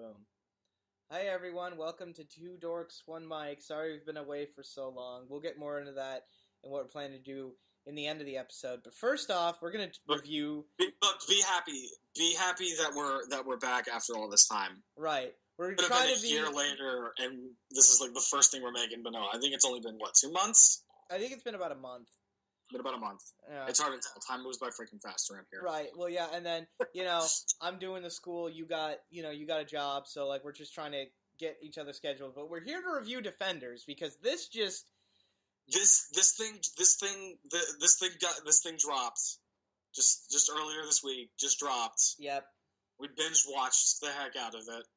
Boom. Hi everyone, welcome to Two Dorks, One Mic. Sorry we've been away for so long. We'll get more into that and what we're planning to do in the end of the episode. But first off, we're going to review... Be happy. Be happy that we're back after all this time. Right. We're It could trying have to been a year later, and this is like the first thing we're making, but no, I think it's only been, 2 months? I think it's been about a month. Been about a month. Yeah. It's hard to tell. Time moves by freaking fast around here. Right. Well, yeah, and then, I'm doing the school, you got a job, so, we're just trying to get each other scheduled. But we're here to review Defenders, because this thing dropped just earlier this week. Just dropped. Yep. We binge watched the heck out of it.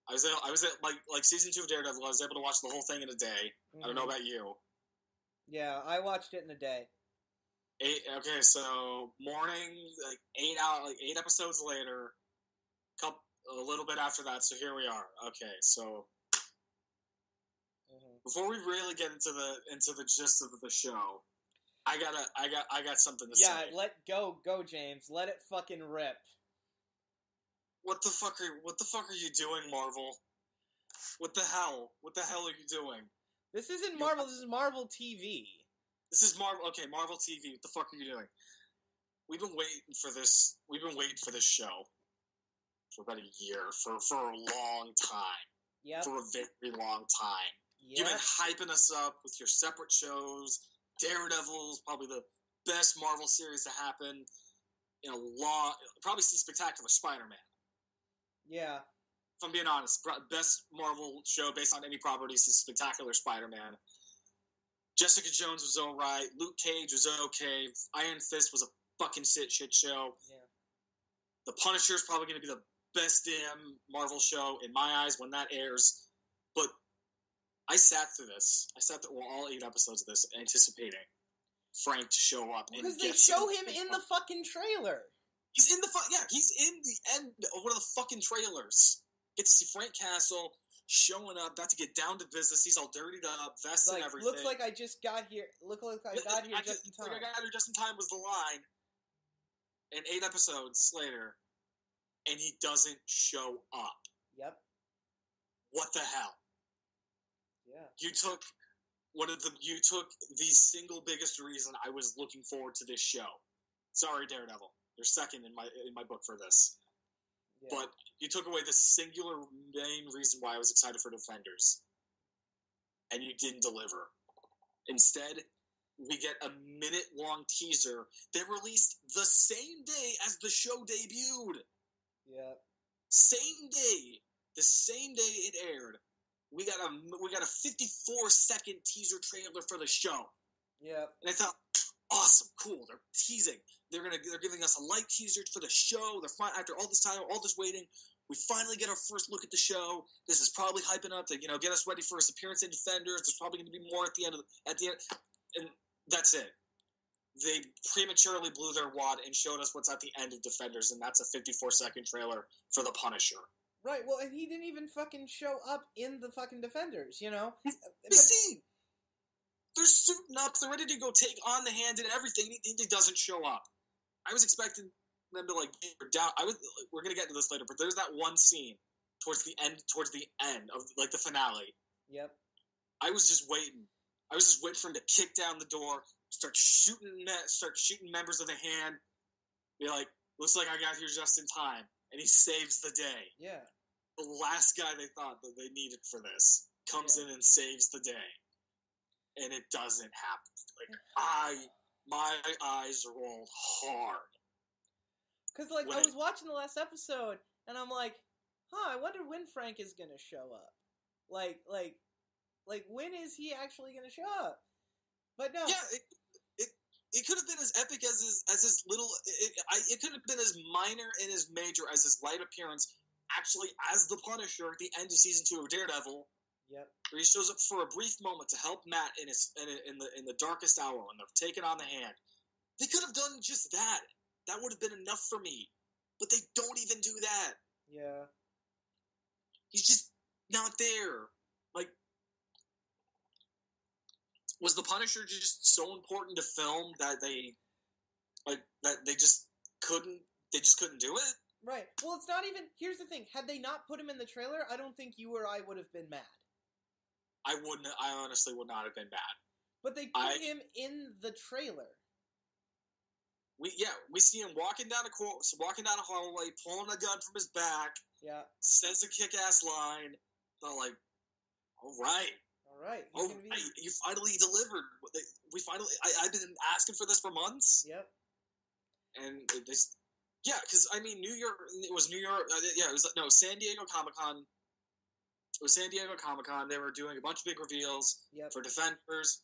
I was at season 2 of Daredevil. I was able to watch the whole thing in a day. Mm-hmm. I don't know about you. Yeah, I watched it in a day. Okay, so morning, 8 episodes later, a little bit after that. So here we are. Okay, so before we really get into the gist of the show, I got something to say. Yeah, go, James. Let it fucking rip. What the fuck are you doing, Marvel? What the hell? What the hell are you doing? This isn't Marvel. This is Marvel TV. This is Marvel. Okay, Marvel TV. What the fuck are you doing? We've been waiting for this. We've been waiting for this show for about a year, for a long time. Yep. For a very long time. Yep. You've been hyping us up with your separate shows. Daredevil's probably the best Marvel series to happen in a long, probably since Spectacular Spider-Man. Yeah. If I'm being honest, best Marvel show based on any property since Spectacular Spider-Man. Jessica Jones was alright. Luke Cage was okay. Iron Fist was a fucking shit show. Yeah. The Punisher is probably going to be the best damn Marvel show in my eyes when that airs. But I sat through this. All 8 episodes of this anticipating Frank to show up. Because they show him in the fucking trailer. He's in the end of one of the fucking trailers. Get to see Frank Castle showing up, about to get down to business. He's all dirtied up, vest and everything. Looks like I just got here. Look like I got here just in time. I got here just in time was the line. And 8 episodes later, and he doesn't show up. Yep. What the hell? Yeah. You took the single biggest reason I was looking forward to this show. Sorry, Daredevil. You're second in my book for this. Yeah. But you took away the singular main reason why I was excited for Defenders. And you didn't deliver. Instead, we get a minute-long teaser that released the same day as the show debuted. Yeah. Same day. The same day it aired. We got a 54-second teaser trailer for the show. Yeah. And I thought, awesome, cool. They're teasing. They're giving us a light teaser for the show. They're after all this time, all this waiting. We finally get our first look at the show. This is probably hyping up to get us ready for his appearance in Defenders. There's probably going to be more at the end, and that's it. They prematurely blew their wad and showed us what's at the end of Defenders, and that's a 54-second trailer for the Punisher. Right. Well, and he didn't even fucking show up in the fucking Defenders. See. They're suiting up. They're ready to go take on the Hand and everything. He doesn't show up. I was expecting them to down. We're gonna get into this later, but there's that one scene towards the end of the finale. Yep. I was just waiting. For him to kick down the door, start shooting members of the Hand. Be like, looks like I got here just in time, and he saves the day. Yeah. The last guy they thought that they needed for this comes in and saves the day. And it doesn't happen. My eyes rolled hard. Because, I was watching the last episode, and I'm like, I wonder when Frank is going to show up. When is he actually going to show up? But no. Yeah, it could have been as epic as his little... It could have been as minor and as major as his light appearance, actually, as the Punisher at the end of Season 2 of Daredevil. Yep. Where he shows up for a brief moment to help Matt in the darkest hour when they're taking on the Hand. They could have done just that. That would have been enough for me. But they don't even do that. Yeah. He's just not there. Was the Punisher just so important to film that they just couldn't do it? Right. Well, it's not even... Here's the thing. Had they not put him in the trailer, I don't think you or I would have been mad. I honestly would not have been mad. But they put him in the trailer. We see him walking down a hallway, pulling a gun from his back. Yeah. Says a kick-ass line. They're like, all right. You finally delivered. I've been asking for this for months. Yep. And because New York. It was New York. San Diego Comic-Con. It was San Diego Comic-Con. They were doing a bunch of big reveals for Defenders,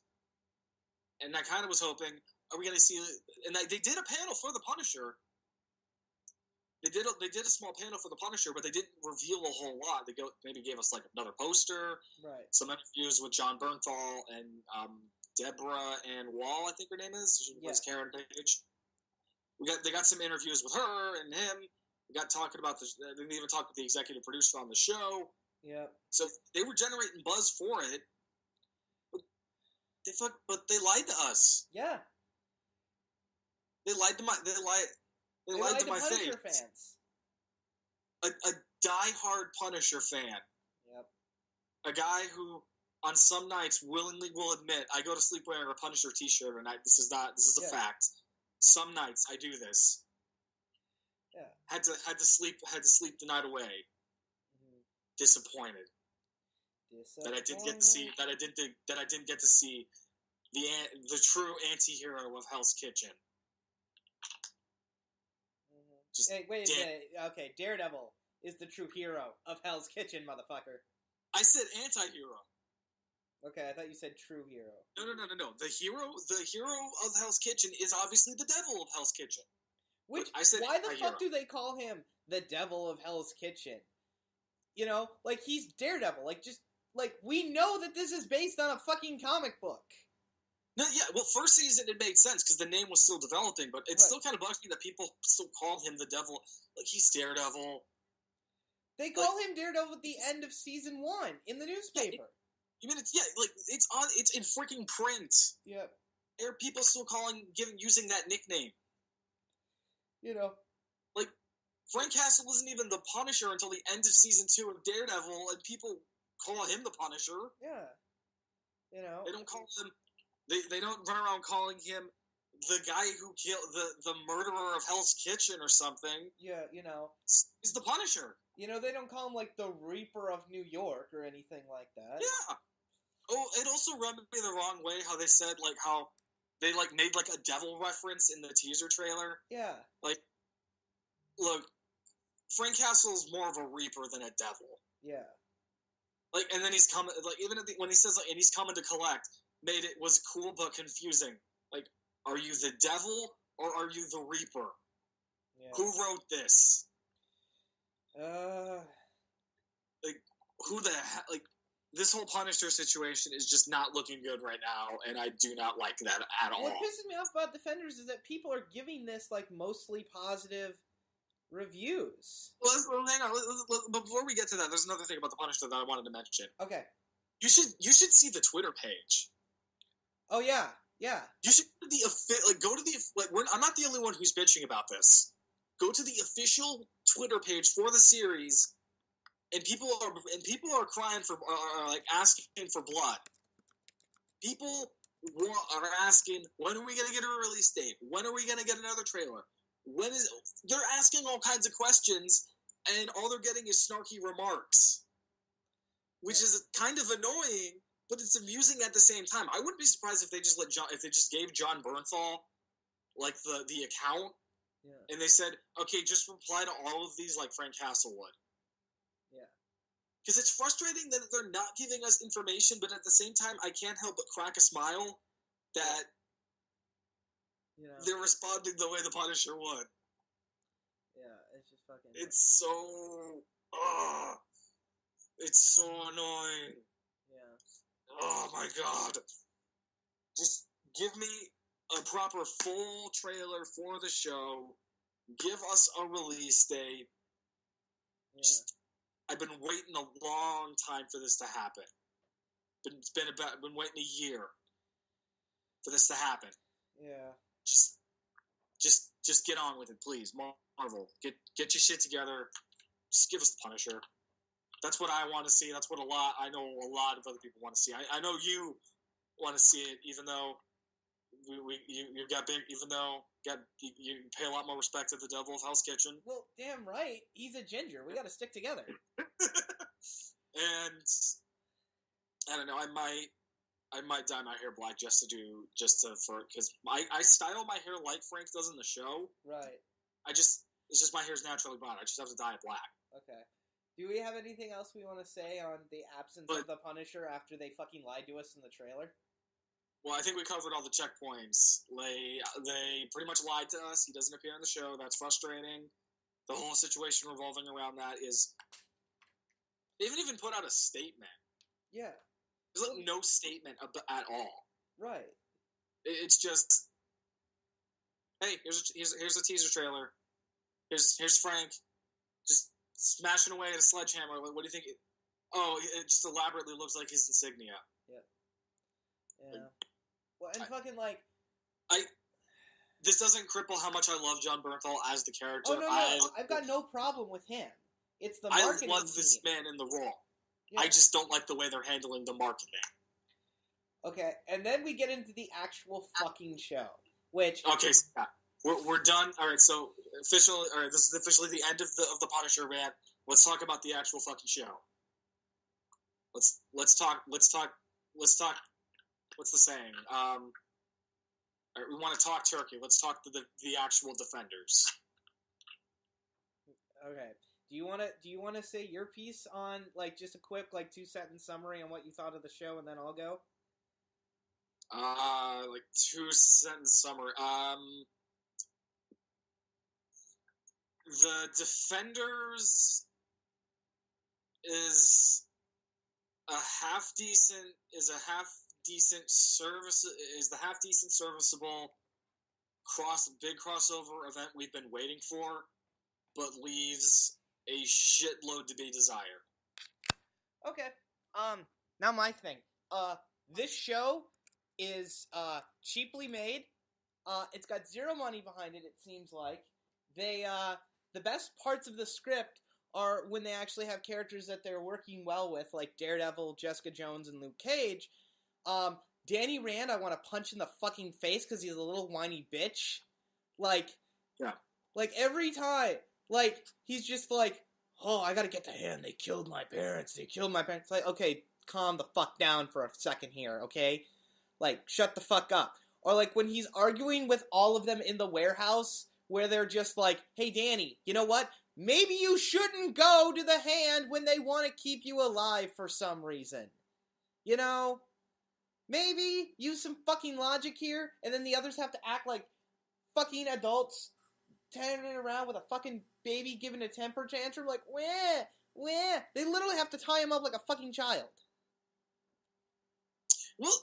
and I kind of was hoping, are we going to see? And they did a panel for the Punisher. They did a small panel for the Punisher, but they didn't reveal a whole lot. They maybe gave us like another poster, right? Some interviews with John Bernthal and Deborah Ann Wall, I think her name is. She was Karen Page. They got some interviews with her and him. We got talking about they didn't even talk with the executive producer on the show. Yeah. So they were generating buzz for it, but they lied to us. Yeah. They lied to my Punisher face. Fans. A diehard Punisher fan. Yep. A guy who, on some nights, willingly will admit, I go to sleep wearing a Punisher T-shirt every night. This is a fact. Some nights I do this. Yeah. Had to sleep the night away. Mm-hmm. Disappointed. That I didn't get to see the true anti-hero of Hell's Kitchen. Hey, wait a minute. Okay, Daredevil is the true hero of Hell's Kitchen, motherfucker. I said anti-hero. Okay, I thought you said true hero. No. The hero of Hell's Kitchen is obviously the devil of Hell's Kitchen. Why the fuck do they call him the devil of Hell's Kitchen? You know, like, he's Daredevil. We know that this is based on a fucking comic book. No, yeah, well, first season it made sense because the name was still developing, but it still kind of bugs me that people still call him the devil. Like, he's Daredevil. They call him Daredevil at the end of season 1 in the newspaper. It's in freaking print. Yep. There are people still using that nickname. You know. Like, Frank Castle isn't even the Punisher until the end of season 2 of Daredevil, and people call him the Punisher. Yeah. You know. They don't call him... They don't run around calling him the guy who killed the murderer of Hell's Kitchen or something. Yeah, you know. He's the Punisher. You know, they don't call him, like, the Reaper of New York or anything like that. Yeah. Oh, it also rubbed me the wrong way how they said, like, how they, like, made, like, a devil reference in the teaser trailer. Yeah. Like, look, Frank Castle's more of a Reaper than a devil. Yeah. Like, and then he's coming, like, even when he says, like, and he's coming to collect... was cool but confusing. Like, are you the devil or are you the Reaper? Yeah. Who wrote this? Like, who the hell? Like, this whole Punisher situation is just not looking good right now, and I do not like that at all. What pisses me off about Defenders is that people are giving this, like, mostly positive reviews. Well, hang on. Before we get to that, there's another thing about the Punisher that I wanted to mention. Okay. You should see the Twitter page. Oh yeah. You should go to the I'm not the only one who's bitching about this. Go to the official Twitter page for the series, and people are crying are like asking for blood. People are asking, when are we going to get a release date? When are we going to get another trailer? They're asking all kinds of questions, and all they're getting is snarky remarks, which is kind of annoying. But it's amusing at the same time. I wouldn't be surprised if they just gave John Bernthal, like, the account, and they said, okay, just reply to all of these like Frank Castle would. Yeah. Because it's frustrating that they're not giving us information, but at the same time, I can't help but crack a smile that they're responding the way the Punisher would. Yeah, it's just fucking... It's so... it's so annoying. Oh my god. Just give me a proper full trailer for the show. Give us a release date. Yeah. I've been waiting a long time for this to happen. Been waiting a year for this to happen. Yeah. Just get on with it, please. Marvel, get your shit together. Just give us the Punisher. That's what I want to see. That's what I know a lot of other people want to see. I know you want to see it, even though you got big, even though you pay a lot more respect to the Devil of Hell's Kitchen. Well, damn right, he's a ginger. We got to stick together. And I don't know. I might dye my hair black because I style my hair like Frank does in the show. Right. It's just my hair's naturally blonde. I just have to dye it black. Okay. Do we have anything else we want to say on the absence of the Punisher after they fucking lied to us in the trailer? Well, I think we covered all the checkpoints. They pretty much lied to us. He doesn't appear in the show. That's frustrating. The whole situation revolving around that is... They haven't even put out a statement. Yeah. There's no statement at all. Right. It's just... Hey, here's a teaser trailer. Here's Frank. Just smashing away at a sledgehammer. What do you think? It just elaborately looks like his insignia. Yeah. Well, and this doesn't cripple how much I love John Bernthal as the character. Oh, no. I've got no problem with him. It's the marketing I love this man in the role. Yeah. I just don't like the way they're handling the marketing. Okay, and then we get into the actual fucking show, which... Okay, so we're done. All right, so this is officially the end of the Punisher rant. Let's talk about the actual fucking show. Let's talk. What's the saying? We want to talk turkey. Let's talk to the actual Defenders. Okay. Do you want to say your piece on just a quick 2-sentence summary on what you thought of the show, and then I'll go? 2-sentence summary. The Defenders is the half decent serviceable big crossover event we've been waiting for, but leaves a shitload to be desired. Okay. Now my thing. This show is cheaply made. It's got zero money behind it. It seems like the best parts of the script are when they actually have characters that they're working well with, like Daredevil, Jessica Jones, and Luke Cage. Danny Rand, I want to punch in the fucking face because he's a little whiny bitch. Every time, he's just oh, I gotta get the hand. They killed my parents. It's okay, calm the fuck down for a second here, okay? Shut the fuck up. Or when he's arguing with all of them in the warehouse, where they're just hey, Danny, you know what? Maybe you shouldn't go to the hand when they want to keep you alive for some reason. You know? Maybe use some fucking logic here, and then the others have to act like fucking adults tearing around with a fucking baby giving a temper tantrum, wah. They literally have to tie him up like a fucking child. Well,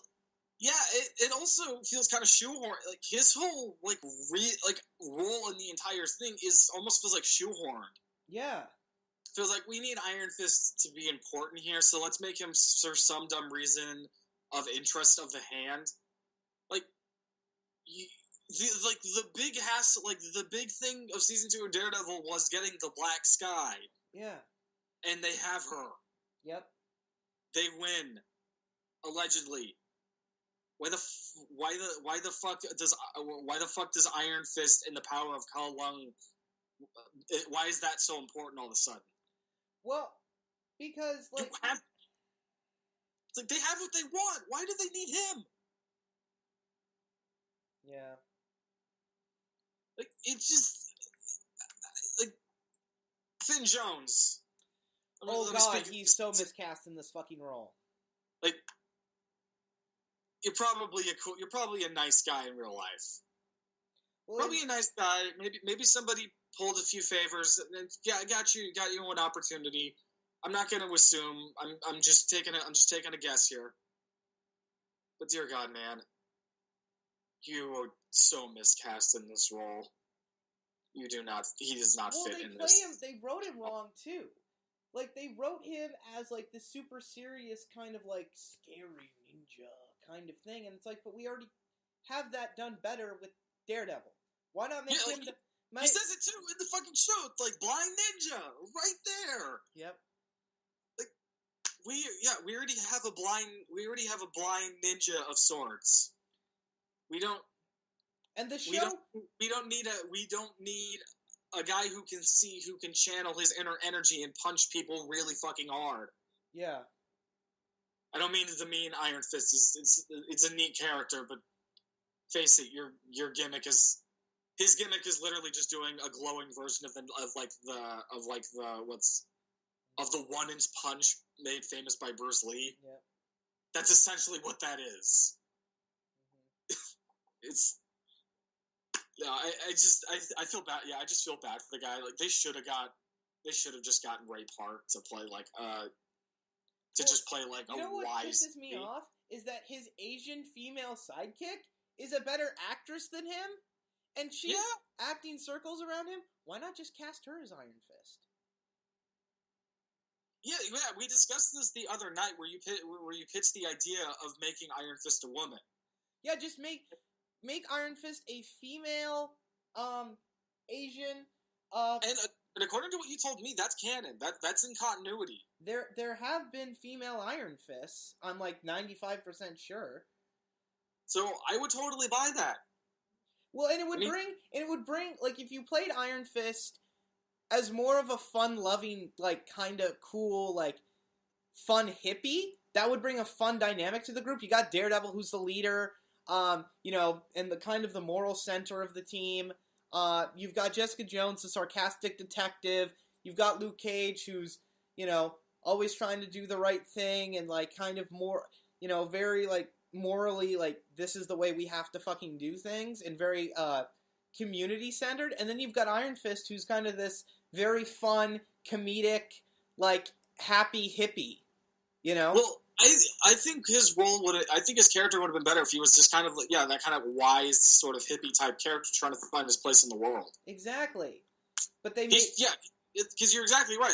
yeah, it also feels kind of shoehorned. His whole role in the entire thing almost feels like shoehorned. Yeah. Feels like we need Iron Fist to be important here, so let's make him for some dumb reason of interest of the hand. The big thing of season 2 of Daredevil was getting the Black Sky. Yeah. And they have her. Yep. They win. Allegedly. Why the fuck does Iron Fist and the power of Kal Lung, why is that so important all of a sudden? Well, because they have what they want. Why do they need him? Yeah. It's just Finn Jones. He's so miscast in this fucking role. You're probably a nice guy in real life. Well, probably a nice guy. Maybe somebody pulled a few favors. And got you an opportunity. I'm not going to assume. I'm just taking a guess here. But dear God, man, you are so miscast in this role. He does not fit in this. They wrote him wrong too. They wrote him as the super serious kind of scary ninja kind of thing, and it's but we already have that done better with Daredevil. Why not make him? He says it too in the fucking show. It's like Blind Ninja right there. Yep. Like we already have a blind ninja of sorts. We don't. And the show. We don't need a guy who can channel his inner energy and punch people really fucking hard. Yeah. I don't mean to demean Iron Fist. It's a neat character, but face it, your gimmick is. His gimmick is literally just doing a glowing version of the 1-inch punch made famous by Bruce Lee. Yeah. That's essentially what that is. Mm-hmm. It's I feel bad. Yeah, I just feel bad for the guy. Like they should have just gotten Ray Park to play just play like a wise. You know what pisses me off is that his Asian female sidekick is a better actress than him. And she's acting circles around him. Why not just cast her as Iron Fist? Yeah, we discussed this the other night where you pitched the idea of making Iron Fist a woman. Yeah, just make Iron Fist a female, Asian. And according to what you told me, that's canon. That's in continuity. There have been female Iron Fists. I'm like 95% sure. So I would totally buy that. Well, and it would bring like if you played Iron Fist as more of a fun-loving, like kind of cool, like fun hippie, that would bring a fun dynamic to the group. You got Daredevil, who's the leader, and the kind of the moral center of the team. You've got Jessica Jones, the sarcastic detective. You've got Luke Cage, who's always trying to do the right thing and like kind of more, very like. Morally, like, this is the way we have to fucking do things, and very, community-centered, and then you've got Iron Fist, who's kind of this very fun, comedic, like, happy hippie, Well, I think his character would have been better if he was just kind of, that kind of wise, sort of hippie-type character trying to find his place in the world. Exactly. But they because you're exactly right.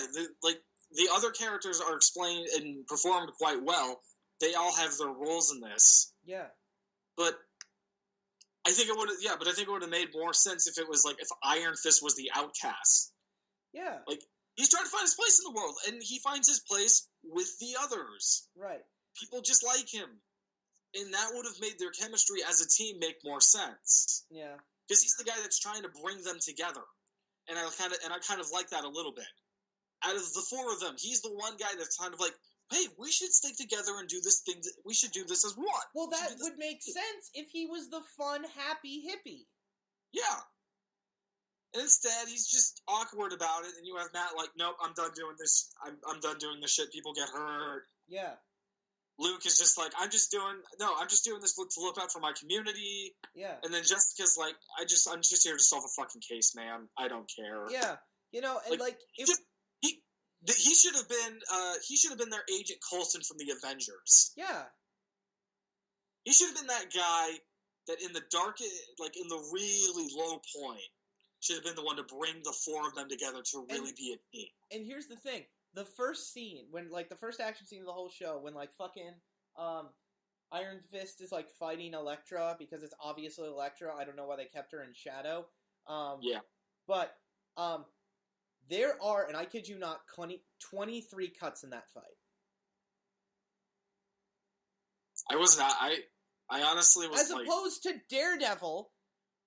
The other characters are explained and performed quite well. They all have their roles in this. Yeah. But I think it would have made more sense if it was like if Iron Fist was the outcast. Yeah. Like he's trying to find his place in the world, and he finds his place with the others. Right. People just like him. And that would have made their chemistry as a team make more sense. Yeah. Because he's the guy that's trying to bring them together. And I kind of like that a little bit. Out of the four of them, he's the one guy that's kind of like, hey, we should stick together and do this thing. We should do this as one. Well, that would make sense if he was the fun, happy hippie. Yeah. And instead, he's just awkward about it, and you have Matt like, nope, I'm done doing this. I'm done doing this shit. People get hurt. Yeah. Luke is just like, I'm just doing this to look out for my community. Yeah. And then Jessica's like, I'm just here to solve a fucking case, man. I don't care. Yeah. He should have been their Agent Coulson from the Avengers. Yeah. He should have been that guy that in the in the really low point, should have been the one to bring the four of them together to really be a team. And here's the thing. The first scene, when, like, the first action scene of the whole show, when, like, fucking, Iron Fist is, like, fighting Elektra, because it's obviously Elektra. I don't know why they kept her in shadow. Yeah. But, there are, and I kid you not, 23 cuts in that fight. I honestly was as opposed to Daredevil,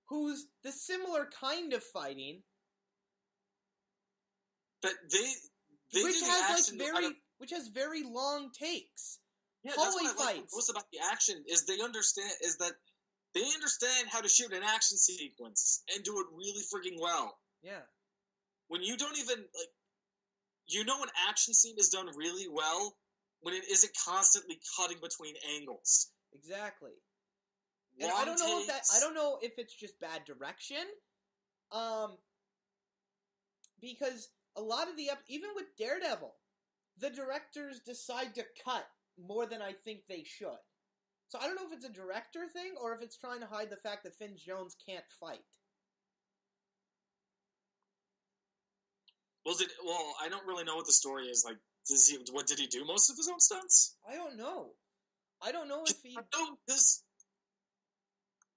who's the similar kind of fighting. But which has very long takes. Yeah, that's what I like most about the action is they understand how to shoot an action sequence and do it really freaking well. Yeah. When you don't even an action scene is done really well when it isn't constantly cutting between angles. Exactly. And I don't know if it's just bad direction. Because a lot of even with Daredevil, the directors decide to cut more than I think they should. So I don't know if it's a director thing or if it's trying to hide the fact that Finn Jones can't fight. Well, I don't really know what the story is. Like, did he do most of his own stunts? I don't know. I don't know if he... No,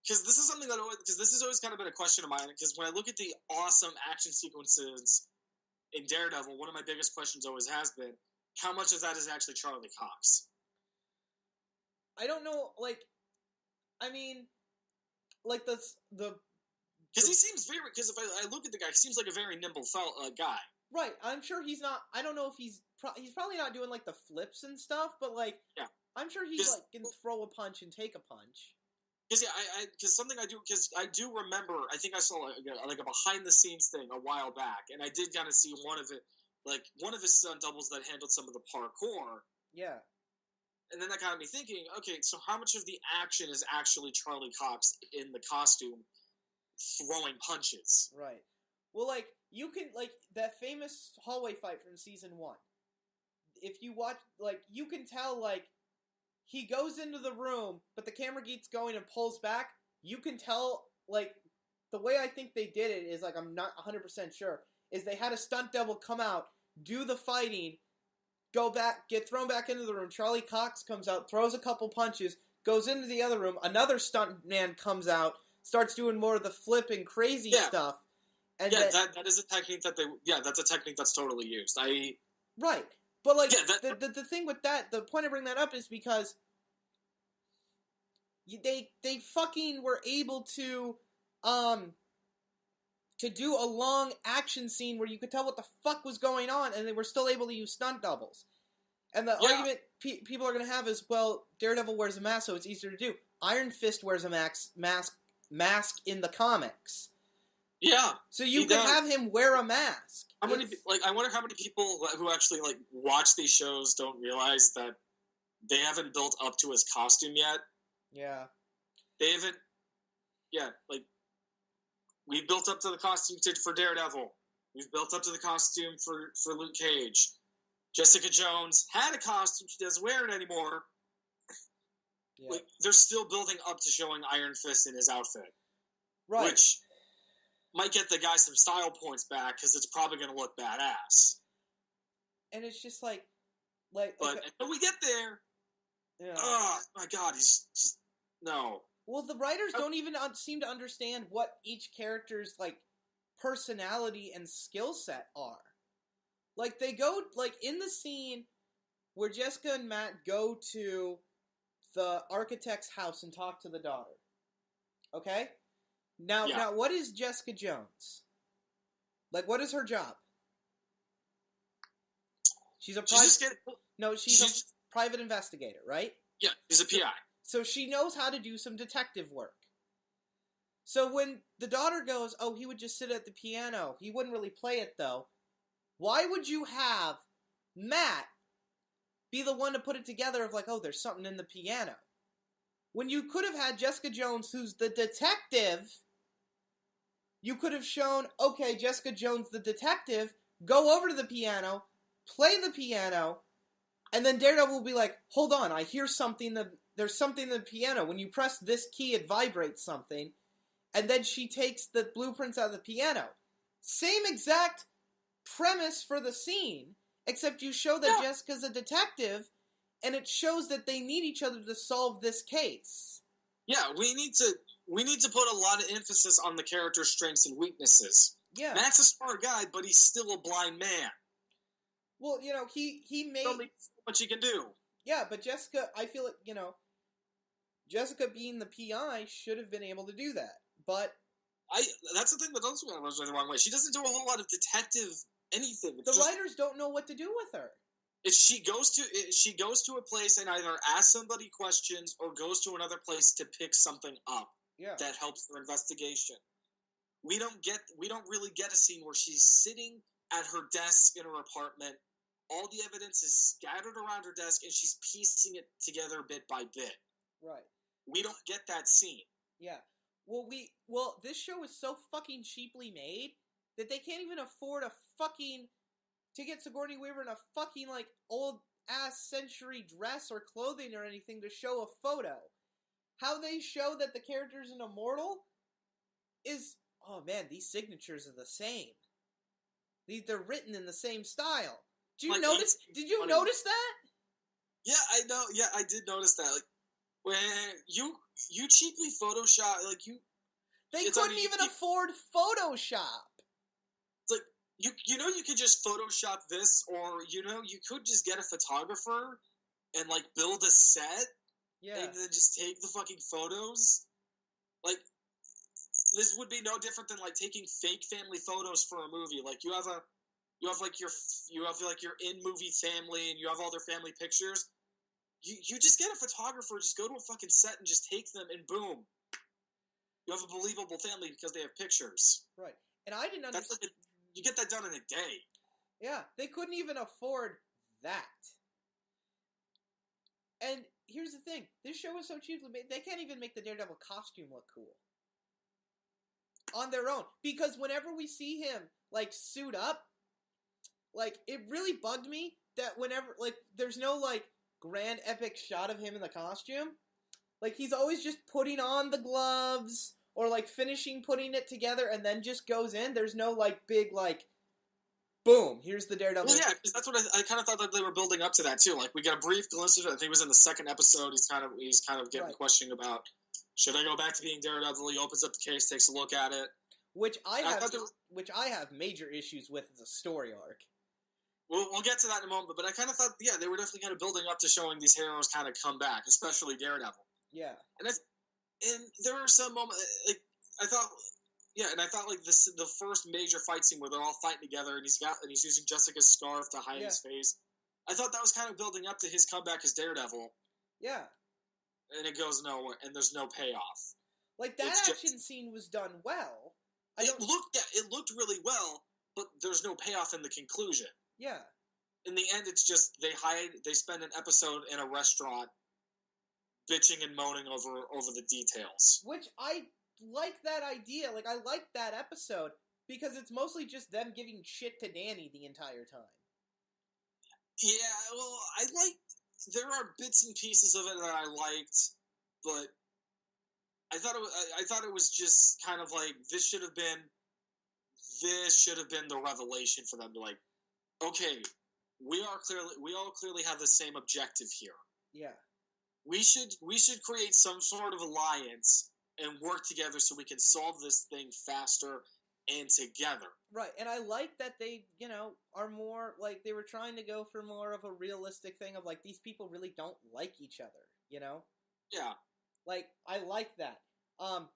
because this is something because this has always kind of been a question of mine. Because when I look at the awesome action sequences in Daredevil, one of my biggest questions always has been, how much of that is actually Charlie Cox? I don't know, like, I mean, like, because he seems very, because if I look at the guy, he seems like a very nimble guy. Right, I'm sure he's not, I don't know if he's probably not doing, like, the flips and stuff, but, like, yeah. I'm sure he, like, can throw a punch and take a punch. Because I do remember, I think I saw like a behind the scenes thing a while back, and I did kind of see one of his stunt doubles that handled some of the parkour. Yeah. And then that got me thinking, okay, so how much of the action is actually Charlie Cox in the costume throwing punches? Right. Well, like, you can, like, that famous hallway fight from season 1. If you watch, like, you can tell, like, he goes into the room, but the camera keeps going and pulls back. You can tell, like, the way I think they did it is, like, I'm not 100% sure, is they had a stunt double come out, do the fighting, go back, get thrown back into the room. Charlie Cox comes out, throws a couple punches, goes into the other room. Another stunt man comes out, starts doing more of the flipping, crazy stuff. And that is a technique that that's a technique that's totally used. Right. But, like, the thing with that, the point I bring that up is because they fucking were able to do a long action scene where you could tell what the fuck was going on, and they were still able to use stunt doubles. And the argument people are going to have is, well, Daredevil wears a mask, so it's easier to do. Iron Fist wears a mask in the comics. Yeah. So you could have him wear a mask. I wonder how many people who actually, like, watch these shows don't realize that they haven't built up to his costume yet. Yeah. They haven't... Yeah, like, we've built up to the costume for Daredevil. We've built up to the costume for Luke Cage. Jessica Jones had a costume. She doesn't wear it anymore. Yeah. Like, they're still building up to showing Iron Fist in his outfit. Right. Which might get the guy some style points back, because it's probably going to look badass. And it's just like... But until we get there... Yeah. Oh, my God, he's just... No. Well, the writers don't even seem to understand what each character's, like, personality and skill set are. Like, they go... Like, in the scene where Jessica and Matt go to the architect's house and talk to the daughter. Okay? Now, what is Jessica Jones? Like, what is her job? She's a private investigator, right? Yeah, she's a PI. So she knows how to do some detective work. So when the daughter goes, oh, he would just sit at the piano, he wouldn't really play it, though. Why would you have Matt be the one to put it together of, like, oh, there's something in the piano? When you could have had Jessica Jones, who's the detective, you could have shown, okay, Jessica Jones, the detective, go over to the piano, play the piano, and then Daredevil will be like, hold on, I hear something, there's something in the piano. When you press this key, it vibrates something. And then she takes the blueprints out of the piano. Same exact premise for the scene, except you show that Jessica's a detective, and it shows that they need each other to solve this case. Yeah, we need to put a lot of emphasis on the character's strengths and weaknesses. Yeah. Matt's a smart guy, but he's still a blind man. Well, you know, he made... There's only so much he can do. Yeah, but Jessica, I feel like, you know, Jessica being the PI should have been able to do that, but... That's the thing that also goes the wrong way. She doesn't do a whole lot of detective anything. The writers don't know what to do with her. If she goes to a place and either asks somebody questions or goes to another place to pick something up that helps their investigation. We don't really get a scene where she's sitting at her desk in her apartment. All the evidence is scattered around her desk, and she's piecing it together bit by bit. Right. We don't get that scene. Yeah. Well, this show is so fucking cheaply made that they can't even afford to get Sigourney Weaver in a fucking, like, old-ass century dress or clothing or anything to show a photo. How they show that the character's an immortal is, oh man, these signatures are the same. They're written in the same style. Did you notice that? Yeah, I know. Yeah, I did notice that. Like, When you cheaply Photoshop, like you. They couldn't even afford Photoshop. It's like you could just Photoshop this, or you could just get a photographer and like build a set, and then just take the fucking photos. Like this would be no different than like taking fake family photos for a movie. Like you have your in movie family, and you have all their family pictures. You just get a photographer, just go to a fucking set and just take them, and boom. You have a believable family because they have pictures. Right. And I didn't understand. You get that done in a day. Yeah, they couldn't even afford that. And here's the thing. This show is so cheaply made, they can't even make the Daredevil costume look cool. On their own. Because whenever we see him, like, suit up, like, it really bugged me that whenever, like, there's no, like, grand epic shot of him in the costume. Like, he's always just putting on the gloves, or, like, finishing putting it together, and then just goes in. There's no, like, big, like, boom, here's the Daredevil. Well, yeah, because that's what I kind of thought that they were building up to that, too. Like, we got a brief glimpse of it. I think it was in the second episode. He's kind of getting questioning about, should I go back to being Daredevil? He opens up the case, takes a look at it. Which I have major issues with as a story arc. We'll get to that in a moment, but I kind of thought, yeah, they were definitely kind of building up to showing these heroes kind of come back, especially Daredevil. Yeah. And there are some moments, like, I thought like the first major fight scene where they're all fighting together, and he's using Jessica's scarf to hide his face. I thought that was kind of building up to his comeback as Daredevil. Yeah. And it goes nowhere, and there's no payoff. Like, that action scene was done well. It looked really well, but there's no payoff in the conclusion. Yeah. In the end, it's just they spend an episode in a restaurant bitching and moaning over the details. Which I like that idea. Like, I like that episode because it's mostly just them giving shit to Danny the entire time. Yeah, well, there are bits and pieces of it that I liked, but I thought it was just kind of like this should have been the revelation for them to like, okay, we all clearly have the same objective here. Yeah. We should create some sort of alliance and work together so we can solve this thing faster and together. Right, and I like that they, are more, like, they were trying to go for more of a realistic thing of, like, these people really don't like each other, Yeah. Like, I like that. I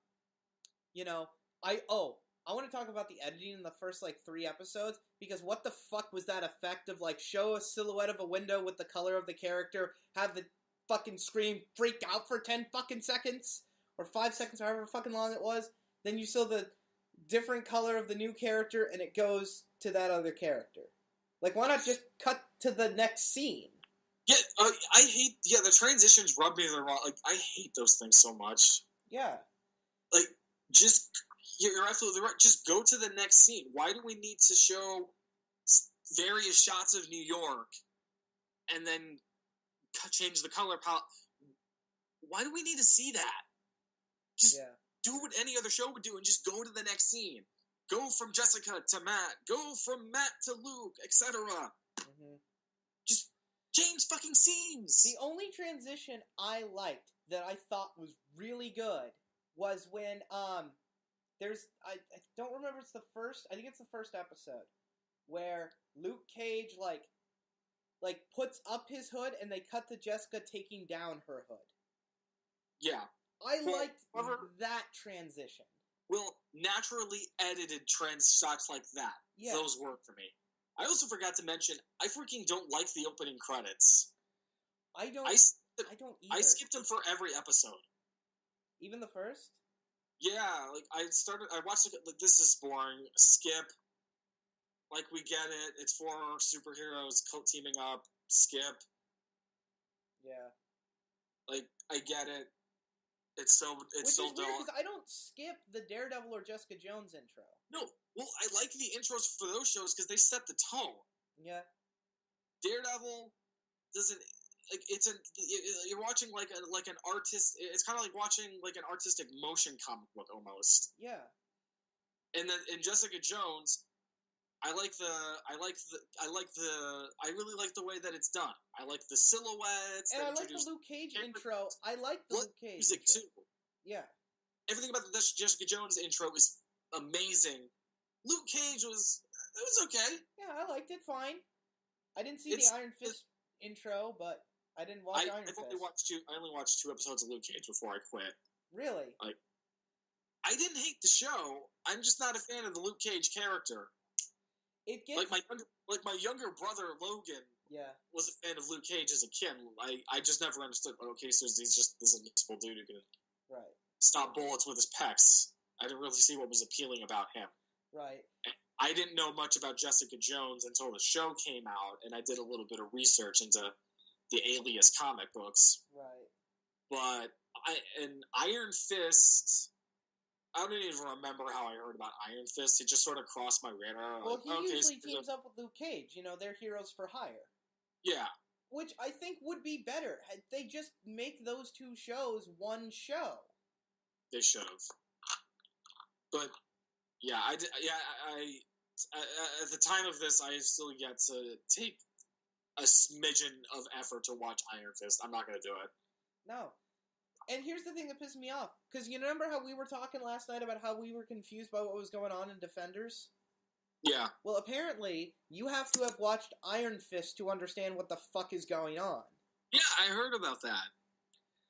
want to talk about the editing in the first, 3 episodes, because what the fuck was that effect of, show a silhouette of a window with the color of the character, have the fucking screen freak out for 10 fucking seconds, or 5 seconds, however fucking long it was, then you saw the different color of the new character, and it goes to that other character. Like, why not just cut to the next scene? Yeah, I hate, the transitions rub me the wrong, I hate those things so much. Yeah. You're absolutely right, just go to the next scene. Why do we need to show various shots of New York, and then change the color palette? Why do we need to see that? Just do what any other show would do and just go to the next scene. Go from Jessica to Matt. Go from Matt to Luke, etc. Mm-hmm. Just change fucking scenes. The only transition I liked that I thought was really good was when there's I don't remember I think it's the first episode where Luke Cage like puts up his hood and they cut to Jessica taking down her hood. Yeah. I liked that transition. Well, naturally edited shots like that. Yeah. Those work for me. I also forgot to mention, I freaking don't like the opening credits. I don't either. I skipped them for every episode. Even the first? Yeah, I watched it, this is boring. Skip. We get it. It's 4 superheroes teaming up. Skip. Yeah. I get it. It's so dull. Which is weird, because I don't skip the Daredevil or Jessica Jones intro. No, well, I like the intros for those shows because they set the tone. Yeah. Daredevil doesn't... you're watching an artist. It's kind of like watching an artistic motion comic book almost. Yeah. And then in Jessica Jones, I really like the way that it's done. I like the silhouettes. And I like the Luke Cage intro. I like the Luke Cage music intro. too. Yeah. Everything about the Jessica Jones intro is amazing. Luke Cage was okay. Yeah, I liked it fine. I didn't see the Iron Fist intro, but I didn't watch Iron Fist. I only watched 2 episodes of Luke Cage before I quit. Really? Like, I didn't hate the show. I'm just not a fan of the Luke Cage character. It gets like my younger brother Logan. Yeah. Was a fan of Luke Cage as a kid. I just never understood. Okay, so he's just this invincible dude who can stop bullets with his pecs. I didn't really see what was appealing about him. Right. I didn't know much about Jessica Jones until the show came out, and I did a little bit of research into the Alias comic books. Right. But Iron Fist, I don't even remember how I heard about Iron Fist. It just sort of crossed my radar. Well, he usually teams up with Luke Cage. You know, they're heroes for hire. Yeah. Which I think would be better. They just make those 2 shows one show. They should have. But yeah, I at the time of this, I still yet to take a smidgen of effort to watch Iron Fist. I'm not going to do it. No. And here's the thing that pissed me off. Because you remember how we were talking last night about how we were confused by what was going on in Defenders? Yeah. Well, apparently, you have to have watched Iron Fist to understand what the fuck is going on. Yeah, I heard about that.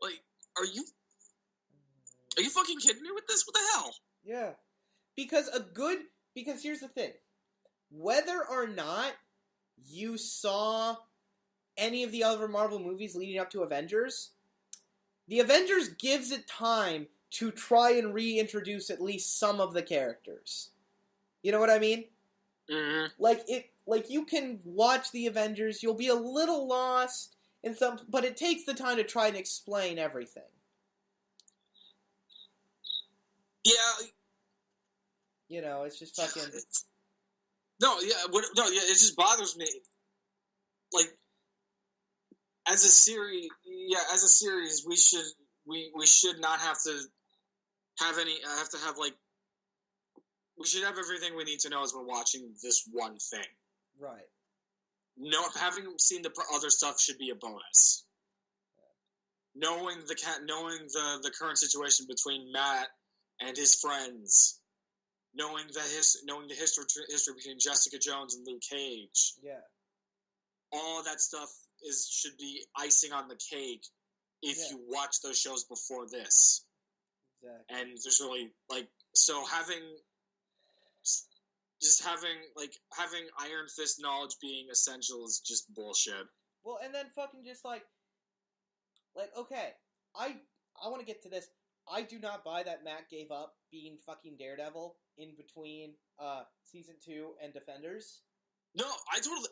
Like, are you fucking kidding me with this? What the hell? Yeah. Because here's the thing. Whether or not you saw any of the other Marvel movies leading up to Avengers, the Avengers gives it time to try and reintroduce at least some of the characters. You know what I mean? Mm-hmm. Like you can watch the Avengers, you'll be a little lost in some, but it takes the time to try and explain everything. Yeah. You know, it's just fucking. It just bothers me. Like, as a series, we should not have to have we should have everything we need to know as we're watching this one thing. Right. No, having seen the other stuff should be a bonus. Knowing the current situation between Matt and his friends. Knowing the history between Jessica Jones and Luke Cage, all that stuff should be icing on the cake if you watch those shows before this. Exactly. And there's really having Iron Fist knowledge being essential is just bullshit. Well, and then fucking just like okay, I want to get to this. I do not buy that Matt gave up being fucking Daredevil in between season 2 and Defenders. No, I totally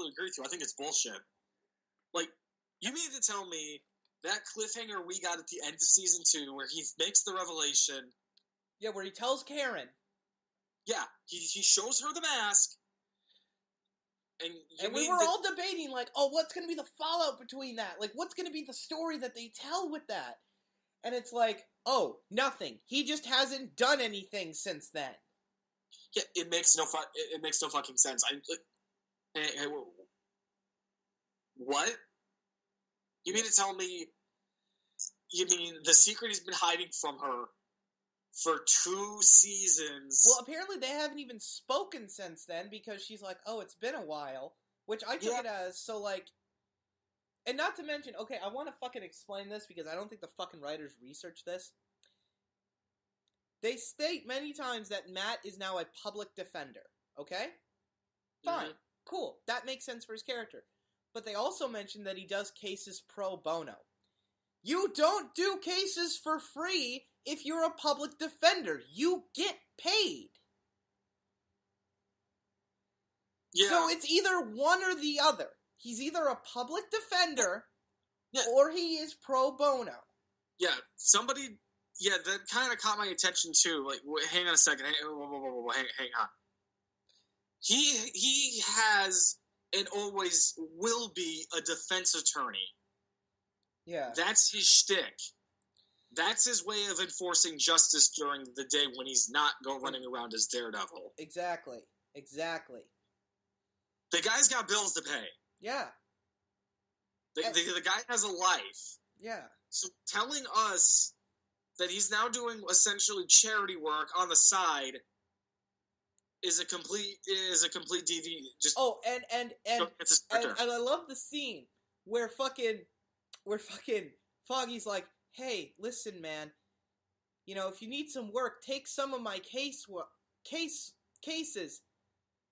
agree with you. I think it's bullshit. Like, you mean to tell me that cliffhanger we got at the end of season 2 where he makes the revelation? Yeah, where he tells Karen. Yeah, he shows her the mask. And we were all debating, like, oh, what's going to be the fallout between that? Like, what's going to be the story that they tell with that? And it's like, oh, nothing. He just hasn't done anything since then. Yeah, it makes no fucking sense. What? You mean to tell me? You mean the secret he's been hiding from her for 2 seasons? Well, apparently they haven't even spoken since then because she's like, oh, it's been a while. Which I took it as, so like... And not to mention, okay, I want to fucking explain this because I don't think the fucking writers researched this. They state many times that Matt is now a public defender, okay? Fine, cool, that makes sense for his character. But they also mention that he does cases pro bono. You don't do cases for free if you're a public defender. You get paid. Yeah. So it's either one or the other. He's either a public defender or he is pro bono. Yeah, that kind of caught my attention too. Like, hang on a second. Hang on. He has and always will be a defense attorney. Yeah. That's his shtick. That's his way of enforcing justice during the day when he's not running around as Daredevil. Exactly. The guy's got bills to pay. Yeah. The guy has a life. Yeah. So telling us that he's now doing essentially charity work on the side is a complete DV. Just and I love the scene where fucking Foggy's like, hey, listen, man, you know, if you need some work, take some of my cases,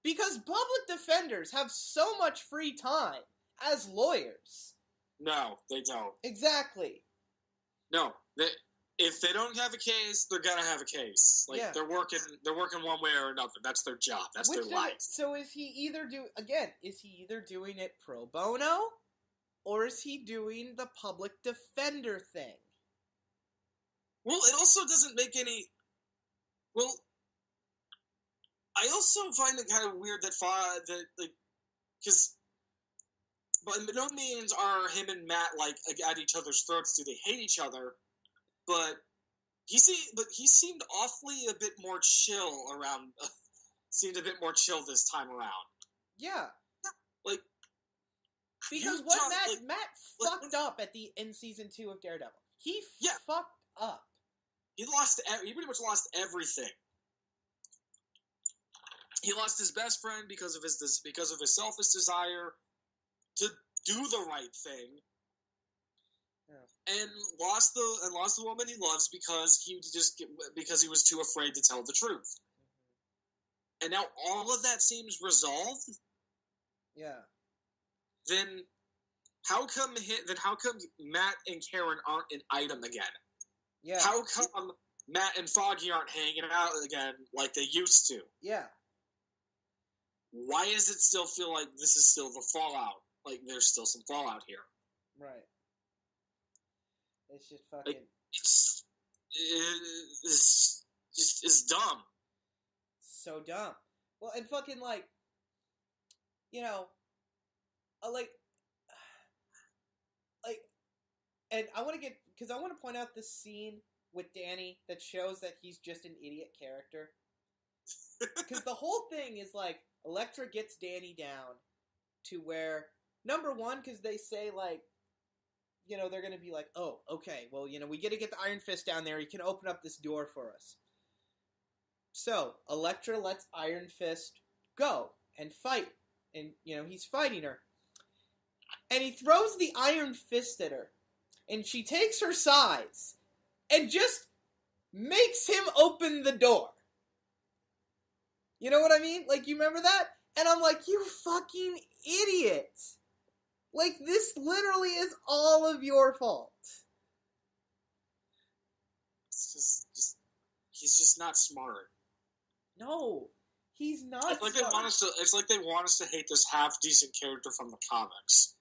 because public defenders have so much free time as lawyers. No, they don't. Exactly. No, if they don't have a case, they're gonna have a case. Like, they're working one way or another. That's their job. That's their life. So is he either doing it pro bono, or is he doing the public defender thing? Well, it also doesn't make any. Well, I also find it kind of weird that because, by no means are him and Matt like at each other's throats. Do they hate each other? But he seemed awfully a bit more chill around. Seemed a bit more chill this time around. Yeah, like because Matt fucked up in season 2 of Daredevil. He fucked up. He pretty much lost everything. He lost his best friend because of his selfish desire to do the right thing. Yeah. And lost the woman he loves because he was too afraid to tell the truth. Mm-hmm. And now all of that seems resolved. Yeah. Then how come Matt and Karen aren't an item again? Yeah. How come Matt and Foggy aren't hanging out again like they used to? Yeah. Why does it still feel like this is still the fallout? Like there's still some fallout here. Right. It's just fucking. Like, it's dumb. So dumb. Well, and fucking like, you know, like, and I want to point out this scene with Danny that shows that he's just an idiot character. Because the whole thing is like, Elektra gets Danny down to where, number one, because they say like, you know, they're going to be like, oh, okay, well, you know, we got to get the Iron Fist down there. He can open up this door for us. So, Elektra lets Iron Fist go and fight. And, you know, he's fighting her. And he throws the Iron Fist at her. And she takes her size and just makes him open the door. You know what I mean? Like, you remember that? And I'm like, you fucking idiot. Like, this literally is all of your fault. It's just he's just not smart. No, he's not it's like smart. It's like they want us to hate this half-decent character from the comics.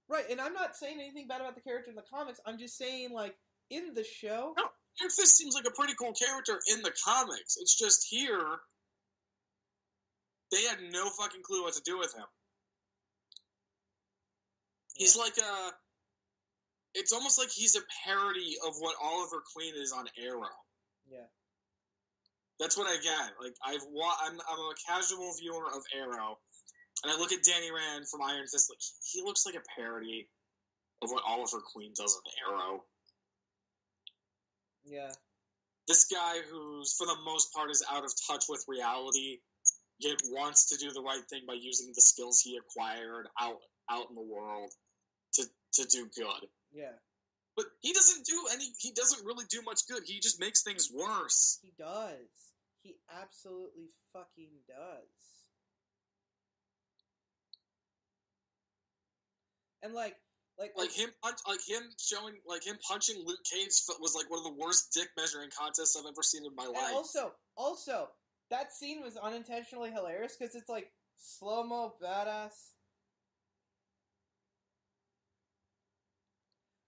Right, and I'm not saying anything bad about the character in the comics. I'm just saying, like, in the show... No, Iron Fist seems like a pretty cool character in the comics. It's just here, they had no fucking clue what to do with him. He's like it's almost like he's a parody of what Oliver Queen is on Arrow. Yeah. That's what I get. Like, I'm a casual viewer of Arrow, and I look at Danny Rand from Iron Fist, like, he looks like a parody of what Oliver Queen does on Arrow. Yeah. This guy who's, for the most part, is out of touch with reality, yet wants to do the right thing by using the skills he acquired out in the world to do good. Yeah. But he doesn't really do much good. He just makes things worse. He does. He absolutely fucking does. And like him punching Luke Cage was like one of the worst dick measuring contests I've ever seen in my life. And also, that scene was unintentionally hilarious because it's like slow-mo badass.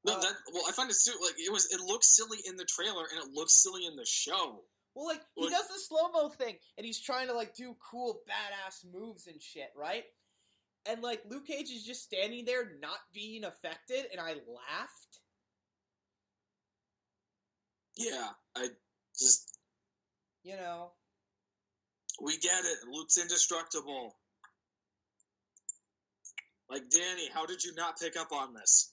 No, I find it too, like, it looks silly in the trailer, and it looks silly in the show. Well, like, he does the slow-mo thing, and he's trying to, like, do cool, badass moves and shit, right? And, like, Luke Cage is just standing there not being affected, and I laughed. Yeah, I just... You know. We get it. Luke's indestructible. Like, Danny, how did you not pick up on this?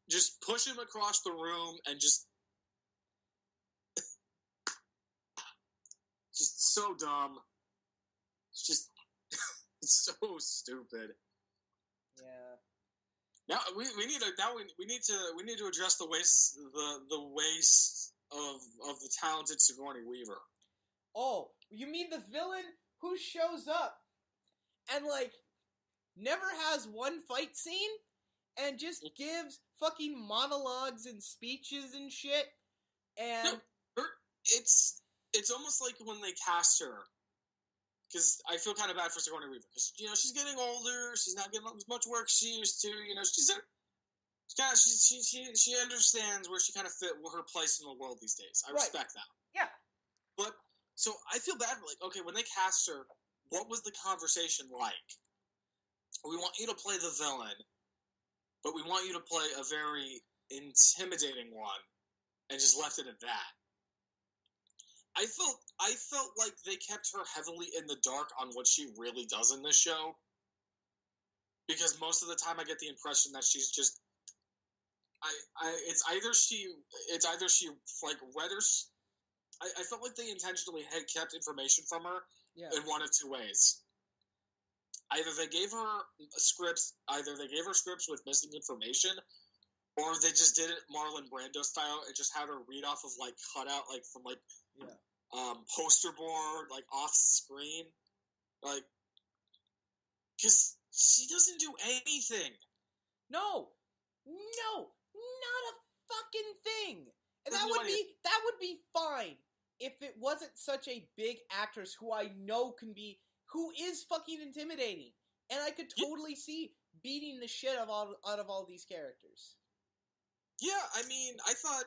Just push him across the room and just so dumb. It's just it's so stupid. Yeah. Now we need to address the waste of the talented Sigourney Weaver. Oh, you mean the villain who shows up and like never has one fight scene and just gives fucking monologues and speeches and shit? And no, it's almost like when they cast her, because I feel kind of bad for Sigourney Weaver, because she's getting older, she's not getting as much work as she used to. She understands where she kind of fit her place in the world these days. I respect that. Yeah. But so I feel bad. Like, okay, when they cast her, what was the conversation like? We want you to play the villain, but we want you to play a very intimidating one, and just left it at that. I felt like they kept her heavily in the dark on what she really does in this show, because most of the time I get the impression that she's just it's either she like read her. I felt like they intentionally had kept information from her in one of two ways. Either they gave her scripts with missing information, or they just did it Marlon Brando style and just had her read off of like cutout like from like poster board, like off screen, like, because she doesn't do anything. No, not a fucking thing. And that would be fine if it wasn't such a big actress who I know who is fucking intimidating, and I could totally see beating the shit out of all these characters. Yeah, I mean, I thought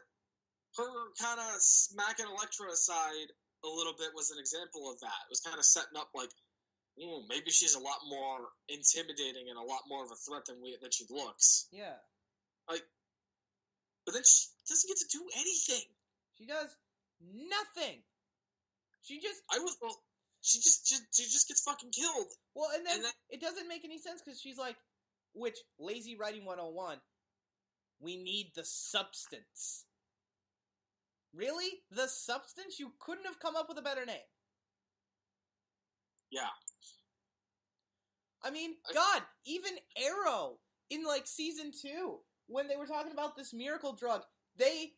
her kind of smacking Elektra aside a little bit was an example of that. It was kind of setting up like, maybe she's a lot more intimidating and a lot more of a threat than she looks. Yeah. Like, but then she doesn't get to do anything. She does nothing. She just gets fucking killed. Well, and then it doesn't make any sense because she's like, which lazy writing 101. We need the substance. Really? The substance? You couldn't have come up with a better name. Yeah. I mean, God, even Arrow in like season 2, when they were talking about this miracle drug, they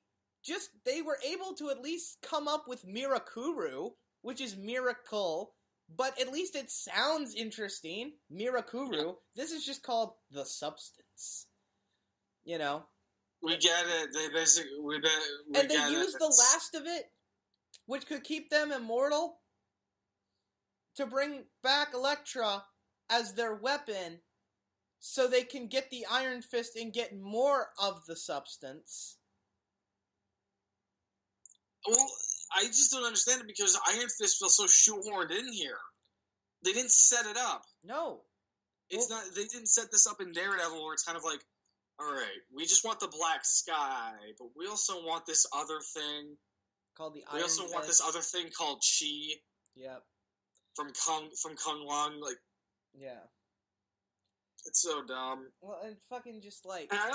were able to at least come up with Mirakuru, which is miracle, but at least it sounds interesting. Mirakuru. Yeah. This is just called the substance. You know? We get it. They basically and they use the last of it, which could keep them immortal, to bring back Elektra as their weapon, so they can get the Iron Fist and get more of the substance. Well, I just don't understand it because Iron Fist feels so shoehorned in here. They didn't set it up. No, it's not. They didn't set this up in Daredevil, where it's kind of like, all right, we just want the black sky, but we also want this other thing called the Iron Fist. We also want this other thing called Chi. Yep. From Kung Lung, like. Yeah. It's so dumb. Well, and fucking just like. And I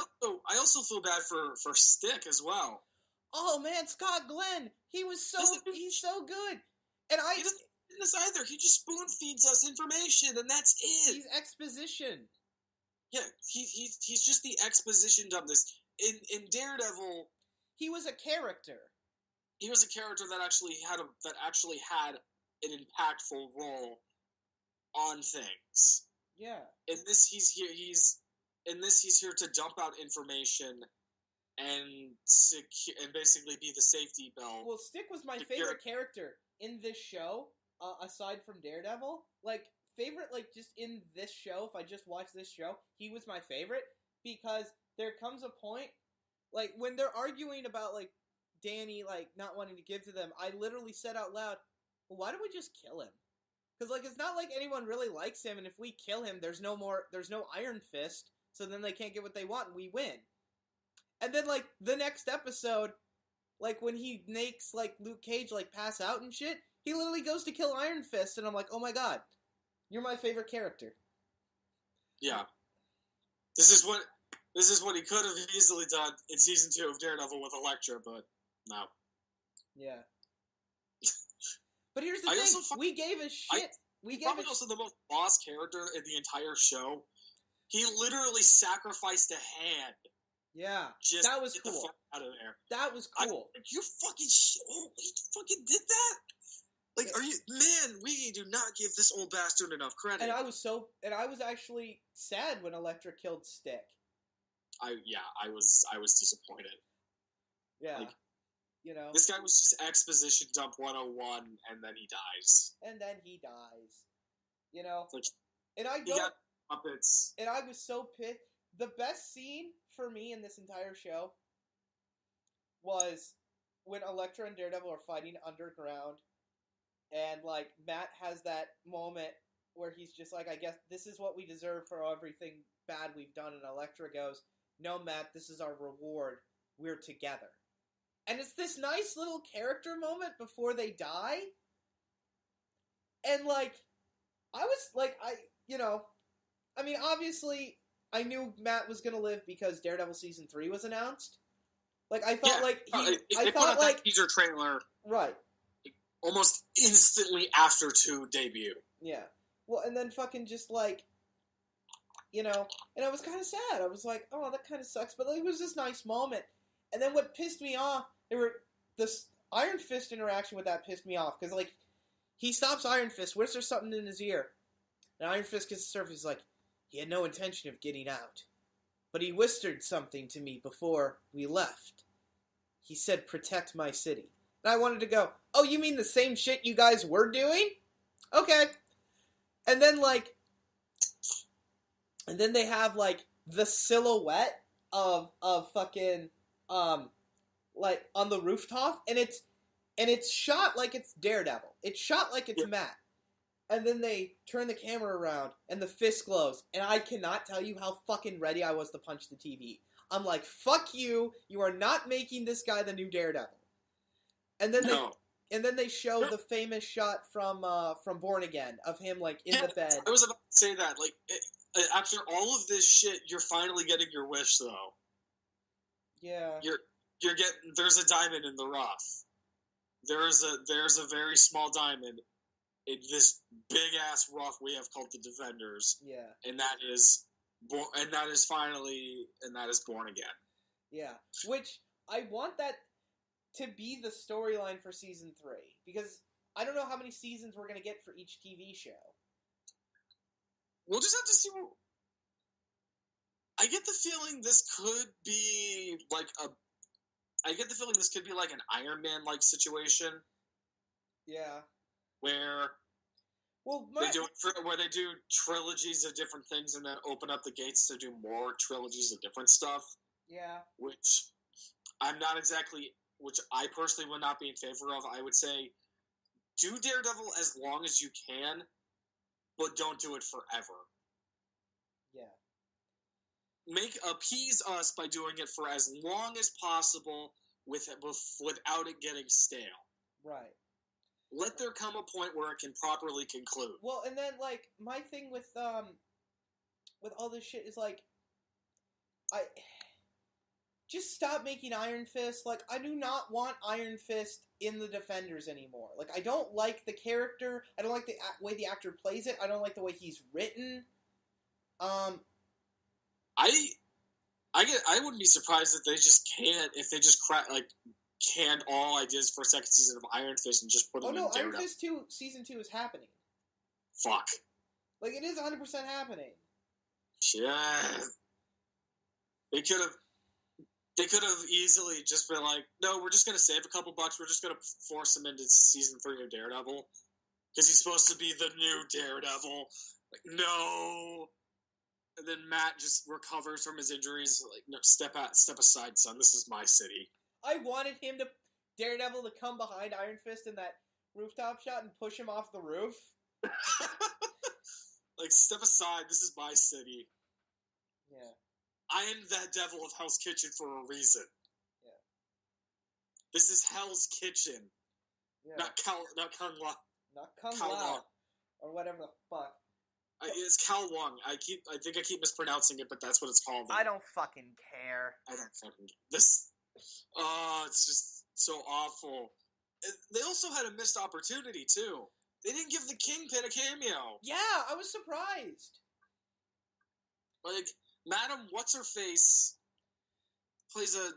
also feel bad for Stick as well. Oh man, Scott Glenn, he's so good, and he doesn't do this either. He just spoon feeds us information, and that's it. He's exposition. Yeah, he's just the exposition dumbness. In Daredevil, he was a character. He was a character that actually had an impactful role on things. Yeah. In this, he's here to dump out information and basically be the safety belt. Well, Stick was my favorite character in this show, aside from Daredevil. Like, favorite, like, just in this show, if I just watch this show, he was my favorite, because there comes a point, like, when they're arguing about, like, Danny, like, not wanting to give to them, I literally said out loud, well, why don't we just kill him? Because, like, it's not like anyone really likes him, and if we kill him, there's no Iron Fist, so then they can't get what they want, and we win. And then, like, the next episode, like, when he makes, like, Luke Cage, like, pass out and shit, he literally goes to kill Iron Fist, and I'm like, oh my god, you're my favorite character. Yeah. This is what he could have easily done in season 2 of Daredevil with Elektra, but no. Yeah. But here's the thing, we gave a shit. Probably also the most boss character in the entire show. He literally sacrificed a hand. Yeah, just that was get cool. The fuck out of there. That was cool. You fucking did that? Like, are you, man? We do not give this old bastard enough credit. And I was actually sad when Elektra killed Stick. I was disappointed. Yeah, like, you know, this guy was just exposition dump 101, and then he dies. You know, like, and I he got puppets. And I was so pissed. The best scene for me in this entire show was when Elektra and Daredevil are fighting underground, and like Matt has that moment where he's just like, I guess this is what we deserve for everything bad we've done, and Elektra goes, no, Matt, this is our reward. We're together. And it's this nice little character moment before they die. And like, I was like, obviously I knew Matt was gonna live because Daredevil season 3 was announced. Like, I thought that teaser trailer right almost instantly after 2 debut. Yeah. Well, and then fucking just like, you know, and I was kind of sad. I was like, oh, that kind of sucks. But like, it was this nice moment. And then what pissed me off, this Iron Fist interaction with that pissed me off. Because, like, he stops Iron Fist, whispers something in his ear. And Iron Fist gets the surface. He's like, he had no intention of getting out. But he whispered something to me before we left. He said, protect my city. And I wanted to go, oh, you mean the same shit you guys were doing? Okay. And then, like, and then they have, like, the silhouette of fucking, like, on the rooftop, and it's shot like it's Daredevil. It's shot like it's Matt. And then they turn the camera around, and the fist glows, and I cannot tell you how fucking ready I was to punch the TV. I'm like, fuck you, you are not making this guy the new Daredevil. And then they show the famous shot from Born Again of him, like, in the bed. I was about to say that, like, after all of this shit, you're finally getting your wish, though. Yeah. You're getting, there's a diamond in the rough. There's a very small diamond in this big ass rough we have called the Defenders. Yeah. And that is Born Again. Yeah. Which I want that to be the storyline for season 3, because I don't know how many seasons we're going to get for each TV show. We'll just have to see what... I get the feeling this could be like an Iron Man-like situation. Yeah. Where they do trilogies of different things and then open up the gates to do more trilogies of different stuff. Yeah. Which I personally would not be in favor of. I would say do Daredevil as long as you can, but don't do it forever. Yeah. Appease us by doing it for as long as possible without it getting stale. Right. Let there come a point where it can properly conclude. Well, and then, like, my thing with all this shit is, like, just stop making Iron Fist. Like, I do not want Iron Fist in the Defenders anymore. Like, I don't like the character. I don't like the way the actor plays it. I don't like the way he's written. I wouldn't be surprised if they just canned all ideas for a second season of Iron Fist and just put them in Daredevil. Iron Fist 2, season 2 is happening. Fuck. Like, it is 100% happening. Yeah. They could have easily just been like, no, we're just going to save a couple bucks. We're just going to force him into season 3 of Daredevil. Because he's supposed to be the new Daredevil. Like, no. And then Matt just recovers from his injuries. Like, no, step aside, son. This is my city. I wanted Daredevil to come behind Iron Fist in that rooftop shot and push him off the roof. Like, step aside. This is my city. Yeah. I am the devil of Hell's Kitchen for a reason. Yeah. This is Hell's Kitchen. Yeah. Not Kung La. Not Kung Kal Lao. Long. Or whatever the fuck. It's Cal Wong. I think I keep mispronouncing it, but that's what it's called. I don't fucking care. I don't fucking this. Oh, it's just so awful. They also had a missed opportunity too. They didn't give the Kingpin a cameo. Yeah, I was surprised. Like Madam What's Her Face plays a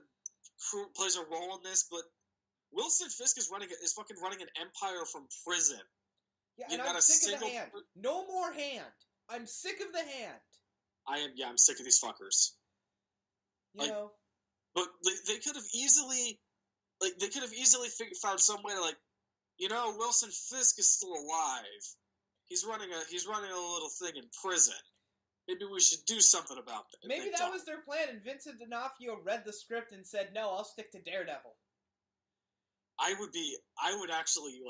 role in this, but Wilson Fisk is fucking running an empire from prison. Yeah, and I'm sick of the hand. No more hand. I'm sick of the hand. I'm sick of these fuckers. You know? But they could have easily found some way to Wilson Fisk is still alive. He's running a little thing in prison. Maybe we should do something about that. Maybe that was their plan, and Vincent D'Onofrio read the script and said, "No, I'll stick to Daredevil." I would actually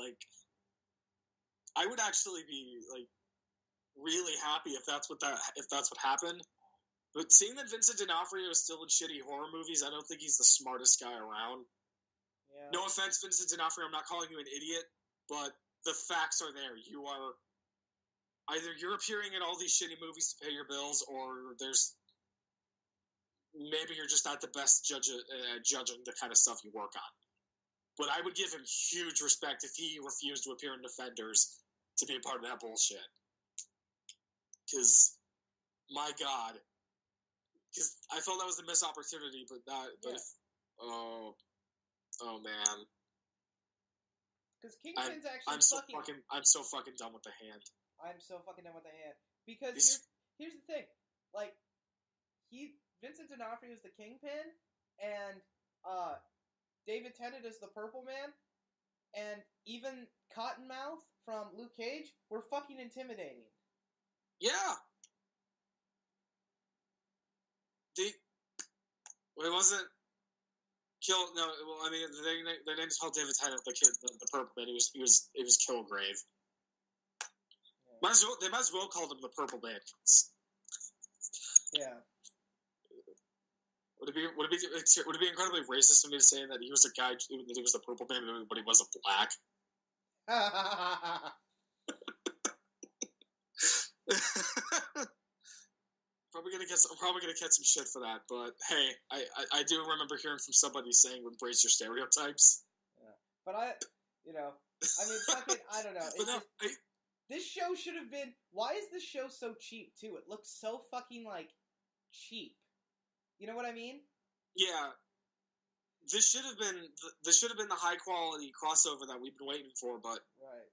be really happy if that's what happened. But seeing that Vincent D'Onofrio is still in shitty horror movies, I don't think he's the smartest guy around. Yeah. No offense, Vincent D'Onofrio, I'm not calling you an idiot, but the facts are there. You're appearing in all these shitty movies to pay your bills, or maybe you're just not the best judging the kind of stuff you work on. But I would give him huge respect if he refused to appear in Defenders to be a part of that bullshit. Because, my God, because I felt that was the missed opportunity, oh man. Because Kingpin's actually I'm so fucking done with the hand. I'm so fucking done with the hand. Because here's the thing. Like, Vincent D'Onofrio is the Kingpin, and David Tennant is the Purple Man, and even Cottonmouth from Luke Cage were fucking intimidating. Yeah. It wasn't kill. No, well, I mean, they didn't call David Tennant the kid, the Purple Man. It was Kilgrave. Yeah. They might as well call him the Purple Man. Yeah. Would it be incredibly racist of me to say that he was a guy that he was the Purple Man, but he wasn't black? I'm probably gonna get some shit for that, but hey, I do remember hearing from somebody saying embrace your stereotypes. Yeah. But I don't know. This show should have been. Why is this show so cheap too? It looks so fucking cheap. You know what I mean? Yeah. This should have been the high quality crossover that we've been waiting for, but right.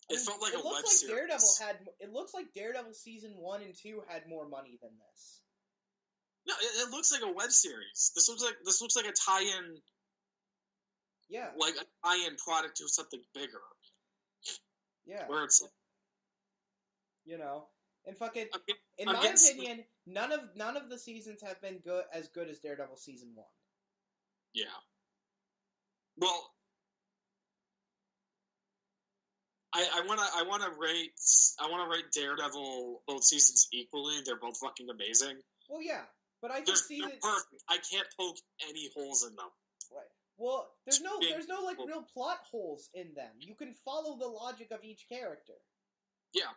It felt like a web series. It looks like Daredevil season 1 and 2 had more money than this. No, it looks like a web series. This looks like a tie-in. Yeah. Like a tie-in product to something bigger. Yeah. Where it's and fucking in my opinion, none of the seasons have been as good as Daredevil season 1. Yeah. Well, I want to rate Daredevil both seasons equally. They're both fucking amazing. Well, yeah, but I think they're perfect. I can't poke any holes in them. Right. Well, there's no real plot holes in them. You can follow the logic of each character. Yeah.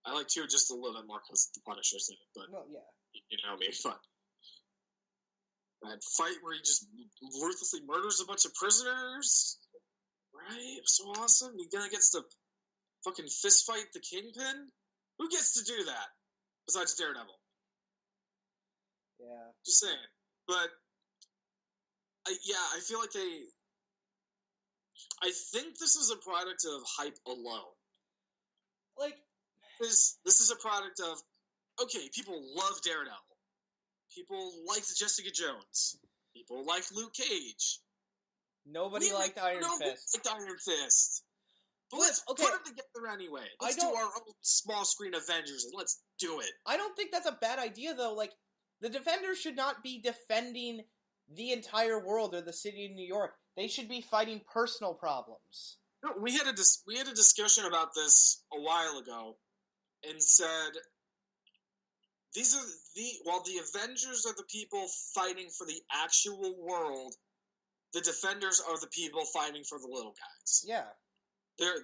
I like 2 just a little bit more because the Punisher's in it, but yeah, you know me, but that fight where he just ruthlessly murders a bunch of prisoners. Right? It was so awesome. He then gets to fucking fist fight the Kingpin? Who gets to do that? Besides Daredevil. Yeah. Just saying. But, I feel like I think this is a product of hype alone. This is a product of, okay, people love Daredevil. People liked Jessica Jones. People like Luke Cage. Nobody liked Iron Fist. But let's put them together anyway. Let's do our own small screen Avengers and let's do it. I don't think that's a bad idea, though. The Defenders should not be defending the entire world or the city of New York. They should be fighting personal problems. No, we had a discussion about this a while ago and said while the Avengers are the people fighting for the actual world, the Defenders are the people fighting for the little guys. Yeah. They are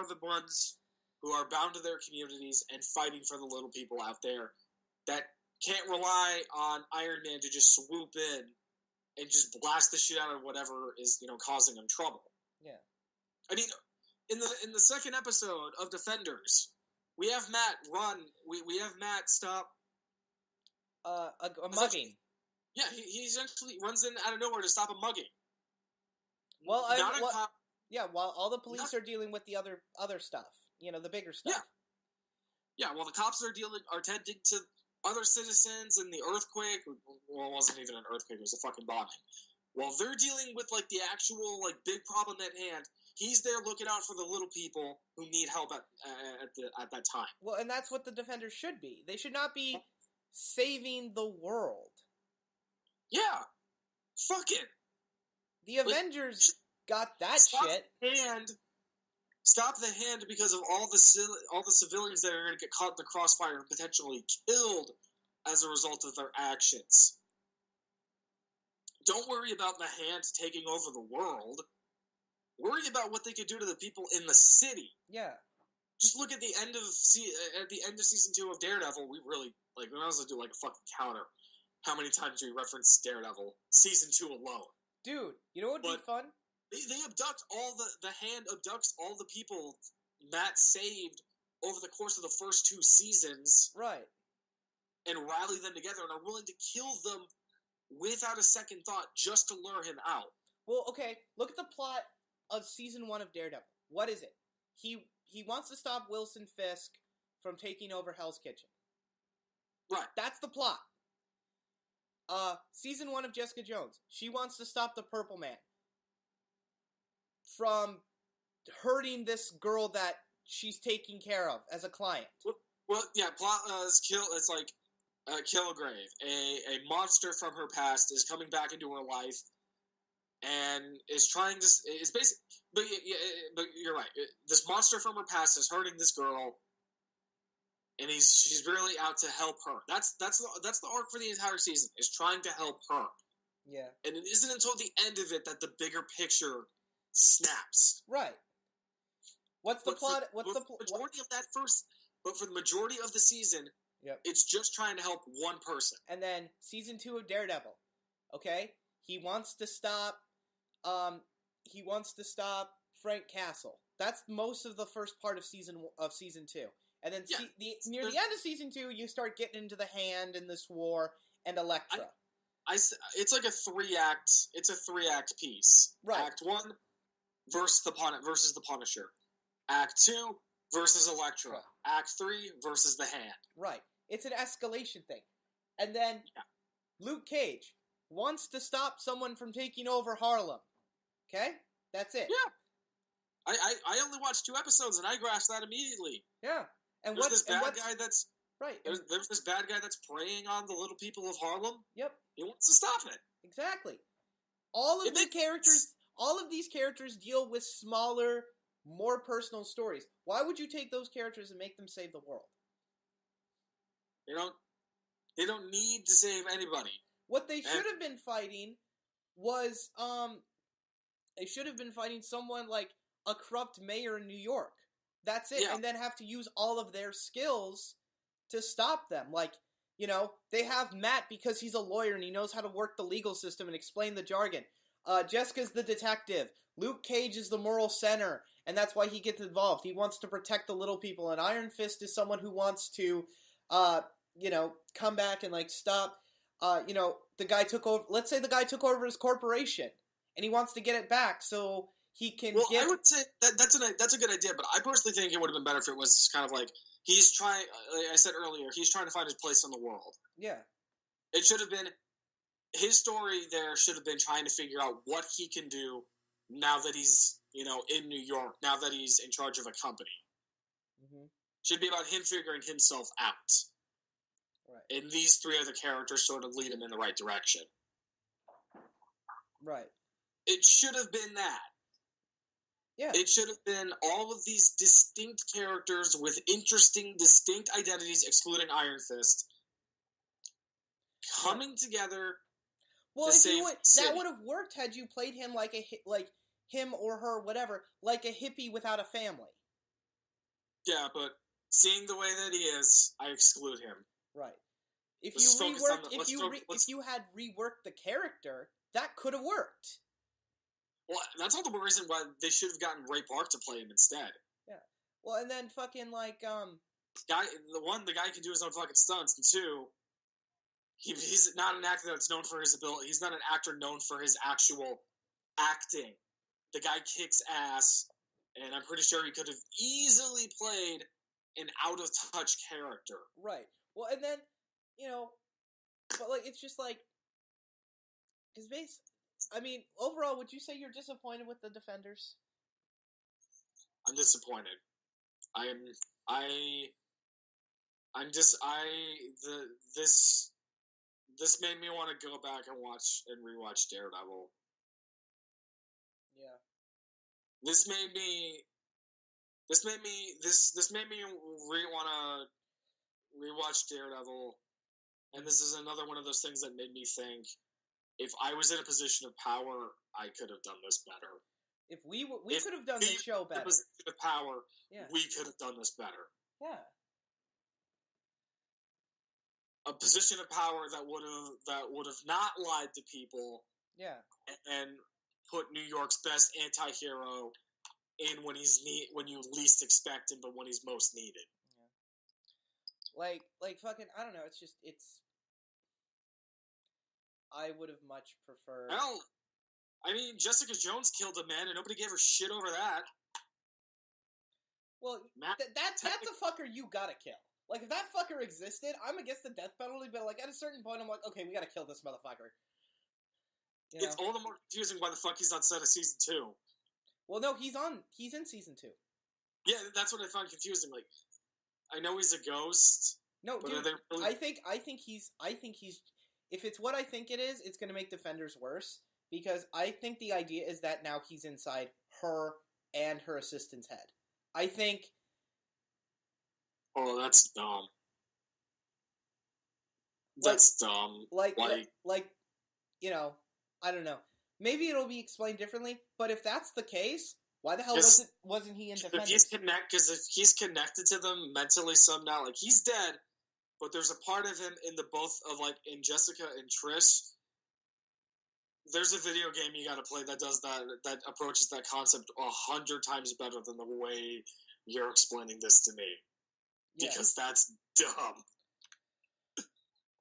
the ones who are bound to their communities and fighting for the little people out there that can't rely on Iron Man to just swoop in and just blast the shit out of whatever is, causing them trouble. Yeah. I mean, in the second episode of Defenders, we have Matt run. We have Matt stop a mugging. Yeah, he essentially runs in out of nowhere to stop a mugging. Well, while all the police are dealing with the other stuff, the bigger stuff. Yeah. While the cops are tending to other citizens and the earthquake. Well, it wasn't even an earthquake; it was a fucking bombing. While they're dealing with the actual big problem at hand, he's there looking out for the little people who need help at that time. Well, and that's what the Defenders should be. They should not be saving the world. Yeah, fuck it. The Avengers got that shit. Stop the hand because of all the civilians that are going to get caught in the crossfire and potentially killed as a result of their actions. Don't worry about the hand taking over the world. Worry about what they could do to the people in the city. Yeah. Just look at the end of season 2 of Daredevil. We really we might as well do a fucking counter. How many times do we reference Daredevil? Season 2 alone. Dude, you know what would be fun? They abduct the hand abducts all the people Matt saved over the course of the first 2 seasons. Right. And rally them together and are willing to kill them without a second thought just to lure him out. Well, okay, look at the plot of season 1 of Daredevil. What is it? He wants to stop Wilson Fisk from taking over Hell's Kitchen. Right. That's the plot. Season 1 of Jessica Jones. She wants to stop the Purple Man from hurting this girl that she's taking care of as a client. Well, yeah, plot is Kilgrave, a monster from her past, is coming back into her life and is trying to but you're right. This monster from her past is hurting this girl, and she's really out to help her. That's the arc for the entire season, is trying to help her. Yeah. And it isn't until the end of it that the bigger picture snaps. Right. What's the plot? But for the majority of the season, yep, it's just trying to help one person. And then season 2 of Daredevil. Okay? He wants to stop Frank Castle. That's most of the first part of season 2. And then near the end of season 2, you start getting into the Hand and this war and Elektra. It's like a 3-act piece. Right. Act 1 versus the Punisher. Act 2 versus Elektra. Right. Act 3 versus the Hand. Right. It's an escalation thing. And then Luke Cage wants to stop someone from taking over Harlem. Okay? That's it. Yeah. I only watched 2 episodes and I grasped that immediately. Yeah. And there's this bad guy that's right. There's this bad guy that's preying on the little people of Harlem. Yep. He wants to stop it. Exactly. All of these characters deal with smaller, more personal stories. Why would you take those characters and make them save the world? They don't need to save anybody. What they should have been fighting was they should have been fighting someone like a corrupt mayor in New York. That's it. Yeah. And then have to use all of their skills to stop them. They have Matt because he's a lawyer and he knows how to work the legal system and explain the jargon. Jessica's the detective. Luke Cage is the moral center, and that's why he gets involved. He wants to protect the little people. And Iron Fist is someone who wants to, come back and stop. The guy took over. Let's say the guy took over his corporation, and he wants to get it back so he can. Well, I would say that's a good idea, but I personally think it would have been better if it was kind of like he's trying. Like I said earlier, he's trying to find his place in the world. Yeah. It should have been his story. There should have been trying to figure out what he can do now that he's in New York. Now that he's in charge of a company. Mm-hmm. Should be about him figuring himself out. Right. And these 3 other characters sort of lead him in the right direction. Right. It should have been that. Yeah. It should have been all of these distinct characters with interesting, distinct identities, excluding Iron Fist, coming together. Well, if you would, that would have worked had you played him like him or her, whatever, like a hippie without a family. Yeah, but seeing the way that he is, I exclude him. Right. If you had reworked the character, that could have worked. Well, that's all the reason why they should have gotten Ray Park to play him instead. Yeah. Well, and then fucking like the guy can do his own fucking stunts, and two, he's not an actor that's known for his ability. He's not an actor known for his actual acting. The guy kicks ass, and I'm pretty sure he could have easily played an out-of-touch character. Right. Well, and then, but, like, it's just, like, I mean, overall, would you say you're disappointed with the Defenders? I'm disappointed. This made me want to go back and rewatch Daredevil. Yeah. This made me want to rewatch Daredevil, and this is another one of those things that made me think, if I was in a position of power, I could have done this better. If we could have done this show better. In a position of power, we could have done this better. Yeah. A position of power that would have not lied to people. Yeah. And put New York's best anti-hero in when you least expect him, but when he's most needed. Yeah. Like fucking, I don't know. I would have much preferred. Hell, I mean, Jessica Jones killed a man, and nobody gave her shit over that. Well, that's a fucker you gotta kill. Like, if that fucker existed, I'm against the death penalty, but, like, at a certain point, I'm like, okay, we gotta kill this motherfucker. It's all the more confusing why the fuck he's on set of season 2. Well, no, he's in season 2. Yeah, that's what I find confusing. Like, I know he's a ghost. No, dude, really... I think he's, if it's what I think it is, it's gonna make Defenders worse, because I think the idea is that now he's inside her and her assistant's head. I think... Oh, that's dumb. That's dumb. Like, I don't know. Maybe it'll be explained differently, but if that's the case, why the hell wasn't he in Defenders? If he's connected to them mentally somehow, like, he's dead, but there's a part of him in in Jessica and Trish. There's a video game you gotta play that does that approaches that concept 100 times better than the way you're explaining this to me. Because that's dumb.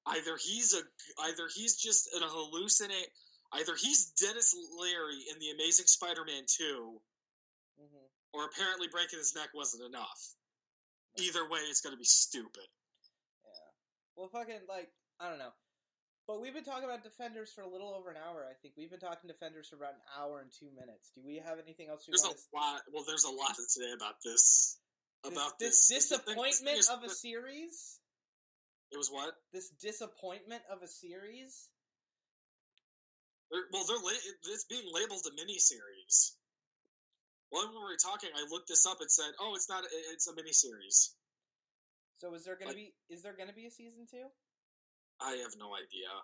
Either he's just an hallucinate. Either he's Dennis Leary in The Amazing Spider-Man 2, or apparently breaking his neck wasn't enough. Either way, it's gonna be stupid. Yeah. Well, fucking, like, I don't know. But we've been talking about Defenders for a little over an hour, I think. We've been talking Defenders for about an hour and 2 minutes. Do we have anything else There's a lot to say about this. This disappointment of a series? It was what? This disappointment of a series? It's being labeled a miniseries. When we were talking, I looked this up and said, "Oh, it's not. It's a miniseries." So is there gonna be a season 2? I have no idea.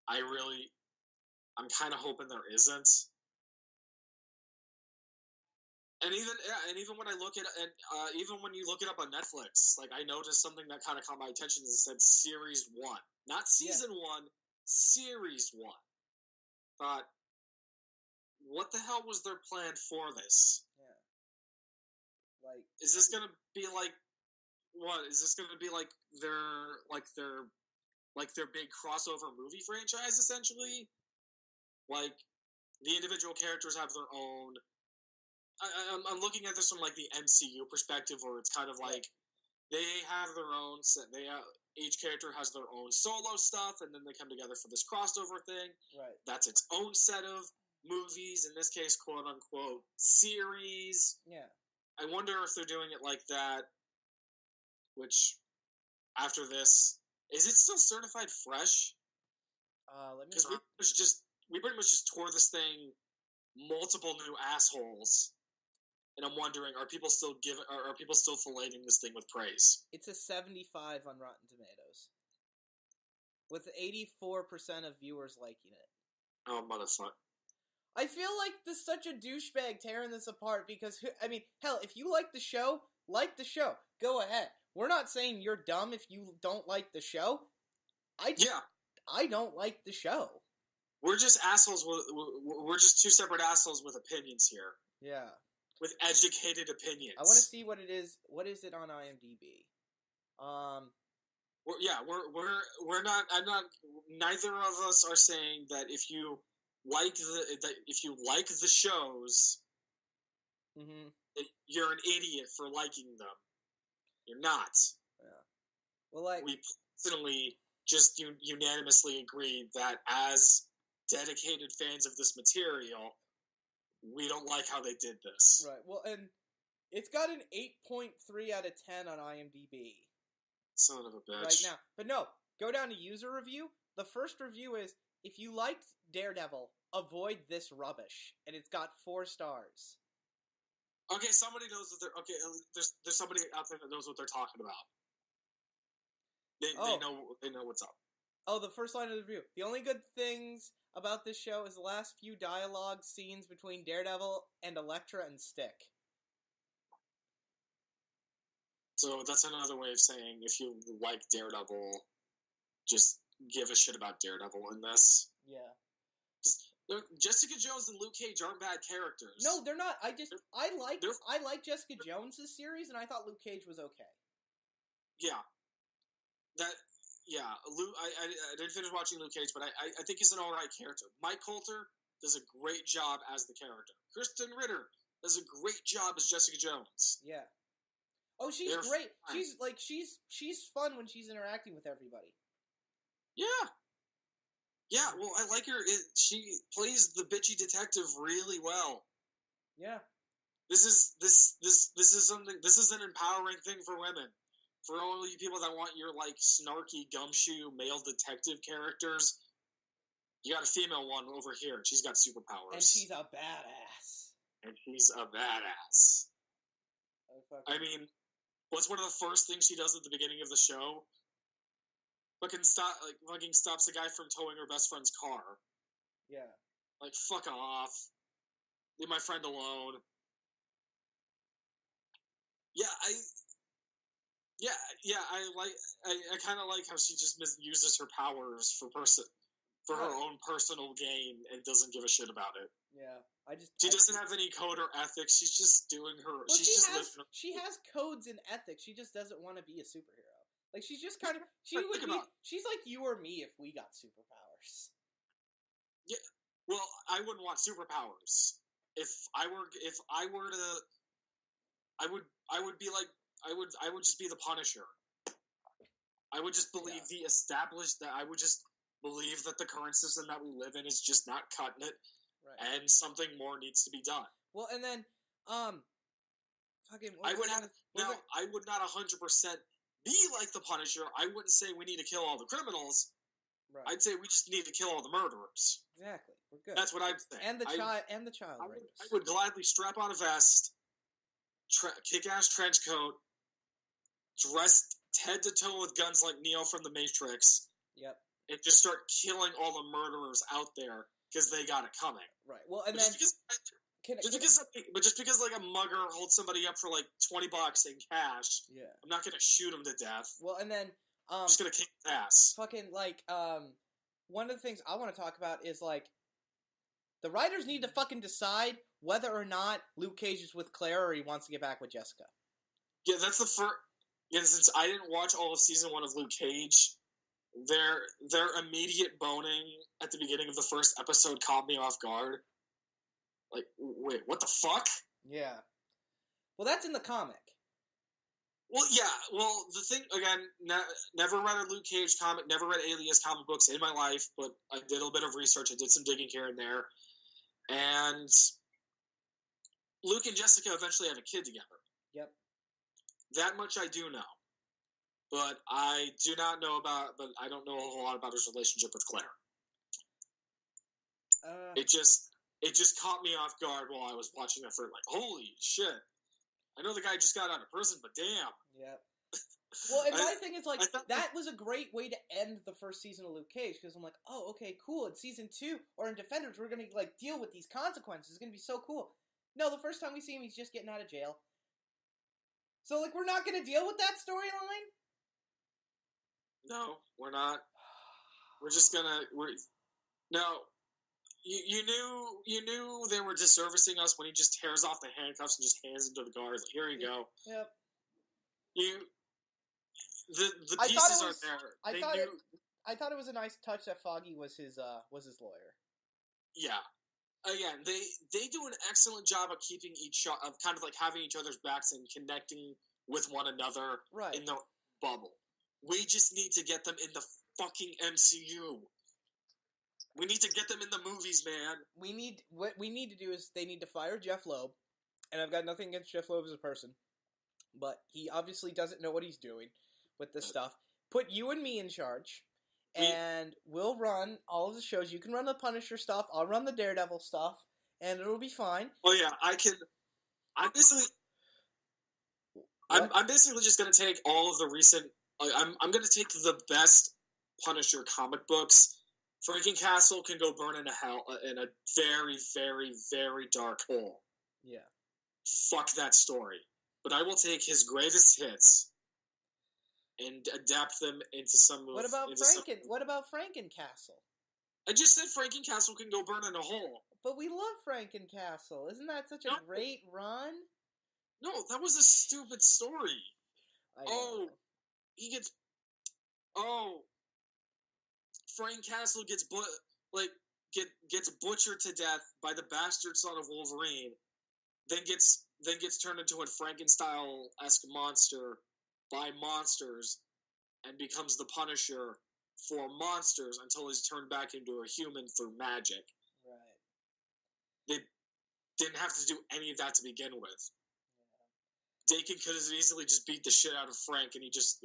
I'm kind of hoping there isn't. And even when I look at even when you look it up on Netflix, like, I noticed something that kind of caught my attention. It said Series 1, not Season 1, Series 1. Thought, what the hell was their plan for this? Yeah. Like, is this gonna be like what? Is this gonna be like their big crossover movie franchise, essentially? Like, the individual characters have their own. I'm looking at this from, like, the MCU perspective, where it's kind of like they have their own set. Each character has their own solo stuff, and then they come together for this crossover thing. Right. That's its own set of movies. In this case, quote unquote, series. Yeah. I wonder if they're doing it like that. Which, after this, is it still certified fresh? Because we pretty much just tore this thing multiple new assholes. and I'm wondering, are people still filleting this thing with praise? It's a 75 on Rotten Tomatoes, with 84% of viewers liking it. Oh, motherfucker. I feel like this is such a douchebag tearing this apart because, I mean, hell, if you like the show, go ahead. We're not saying you're dumb if you don't like the show. I don't like the show. We're just assholes. We're just two separate assholes with opinions here. Yeah. With educated opinions. I want to see what it is. What is it on IMDb? We're not. I'm not. Neither of us are saying that if you like the shows, you're an idiot for liking them. You're not. Yeah. Well, we personally just unanimously agreed that as dedicated fans of this material, we don't like how they did this. Right. Well, and it's got an 8.3 out of 10 on IMDb. Son of a bitch. Right now. But no, go down to user review. The first review is, if you liked Daredevil, avoid this rubbish. And it's got 4 stars. Okay, somebody knows that they're... Okay, there's somebody out there that knows what they're talking about. They know what's up. Oh, the first line of the review. The only good things about this show is the last few dialogue scenes between Daredevil and Elektra and Stick. So that's another way of saying if you like Daredevil, just give a shit about Daredevil in this. Yeah. Jessica Jones and Luke Cage aren't bad characters. No, they're not. I like Jessica Jones' series, and I thought Luke Cage was okay. Yeah. Luke. I didn't finish watching Luke Cage, but I think he's an alright character. Mike Coulter does a great job as the character. Kristen Ritter does a great job as Jessica Jones. Yeah. Oh, she's great. Fun. She's fun when she's interacting with everybody. Yeah. Yeah, well, I like her. She plays the bitchy detective really well. Yeah. This is something. This is an empowering thing for women. For all you people that want your snarky gumshoe male detective characters, you got a female one over here. She's got superpowers, and she's a badass. I mean, what's one of the first things she does at the beginning of the show? Fucking stops the guy from towing her best friend's car. Yeah. Fuck off. Leave my friend alone. I kind of like how she just misuses her powers for her own personal gain and doesn't give a shit about it. Yeah, she doesn't have any code or ethics. She's just doing her. Well, she has codes and ethics. She just doesn't want to be a superhero. She's just kind of she's like you or me if we got superpowers. Yeah, well, I wouldn't want superpowers. If I were to, I would be like. I would just be the Punisher. I would just believe I would just believe that the current system that we live in is just not cutting it, right. And something more needs to be done. Well, and then, I would not 100% be like the Punisher. I wouldn't say we need to kill all the criminals. Right. I'd say we just need to kill all the murderers. Exactly. We're good. That's what I'd say. And the child rapes. I would gladly strap on a vest, kick-ass trench coat, dressed head to toe with guns like Neo from the Matrix. Yep. And just start killing all the murderers out there because they got it coming. Right. Well, and just because a mugger holds somebody up for $20 in cash, yeah, I'm not gonna shoot him to death. Well, and then I'm just gonna kick his ass. Fucking one of the things I want to talk about is the writers need to fucking decide whether or not Luke Cage is with Claire or he wants to get back with Jessica. Yeah, that's the first. Yeah, since I didn't watch all of season 1 of Luke Cage, their immediate boning at the beginning of the first episode caught me off guard. Wait, what the fuck? Yeah. Well, that's in the comic. Well, yeah. Well, the thing, again, never read a Luke Cage comic, never read Alias comic books in my life, but I did a bit of research, I did some digging here and there, and Luke and Jessica eventually have a kid together. Yep. That much I do know. But I don't know a whole lot about his relationship with Claire. It it just caught me off guard while I was watching it for like, holy shit. I know the guy just got out of prison, but damn. Yeah. Well, and my thing is, like, that was a great way to end the first season of Luke Cage, because I'm like, oh, okay, cool, in season 2, or in Defenders, we're gonna, like, deal with these consequences, it's gonna be so cool. No, the first time we see him, he's just getting out of jail. So, like, we're not gonna deal with that storyline? No, we're not. We're just gonna, no, you knew they were disservicing us when he just tears off the handcuffs and just hands them to the guards, like, here you go. Yep. The pieces are there. I thought it was a nice touch that Foggy was his lawyer. Yeah. Again, they do an excellent job of keeping of kind of like having each other's backs and connecting with one another in the bubble. We just need to get them in the fucking MCU. We need to get them in the movies, man. What we need to do is they need to fire Jeff Loeb, and I've got nothing against Jeff Loeb as a person, but he obviously doesn't know what he's doing with this stuff. Put you and me in charge, and we'll run all of the shows. You can run the Punisher stuff. I'll run the Daredevil stuff, and it'll be fine. Oh yeah, I can. I'm basically just going to take all of the recent. I'm going to take the best Punisher comic books. Frankencastle can go burn in a very, very, very dark hole. Yeah. Fuck that story. But I will take his greatest hits and adapt them into some. What about Frankencastle? I just said Frankencastle can go burn in a hole. But we love Frankencastle. Isn't that such a great run? No, that was a stupid story. Frank Castle gets butchered to death by the bastard son of Wolverine, then gets turned into a Frankenstein-esque monster by monsters, and becomes the Punisher for monsters until he's turned back into a human through magic. Right. They didn't have to do any of that to begin with. Yeah. Dakin could have easily just beat the shit out of Frank, and he just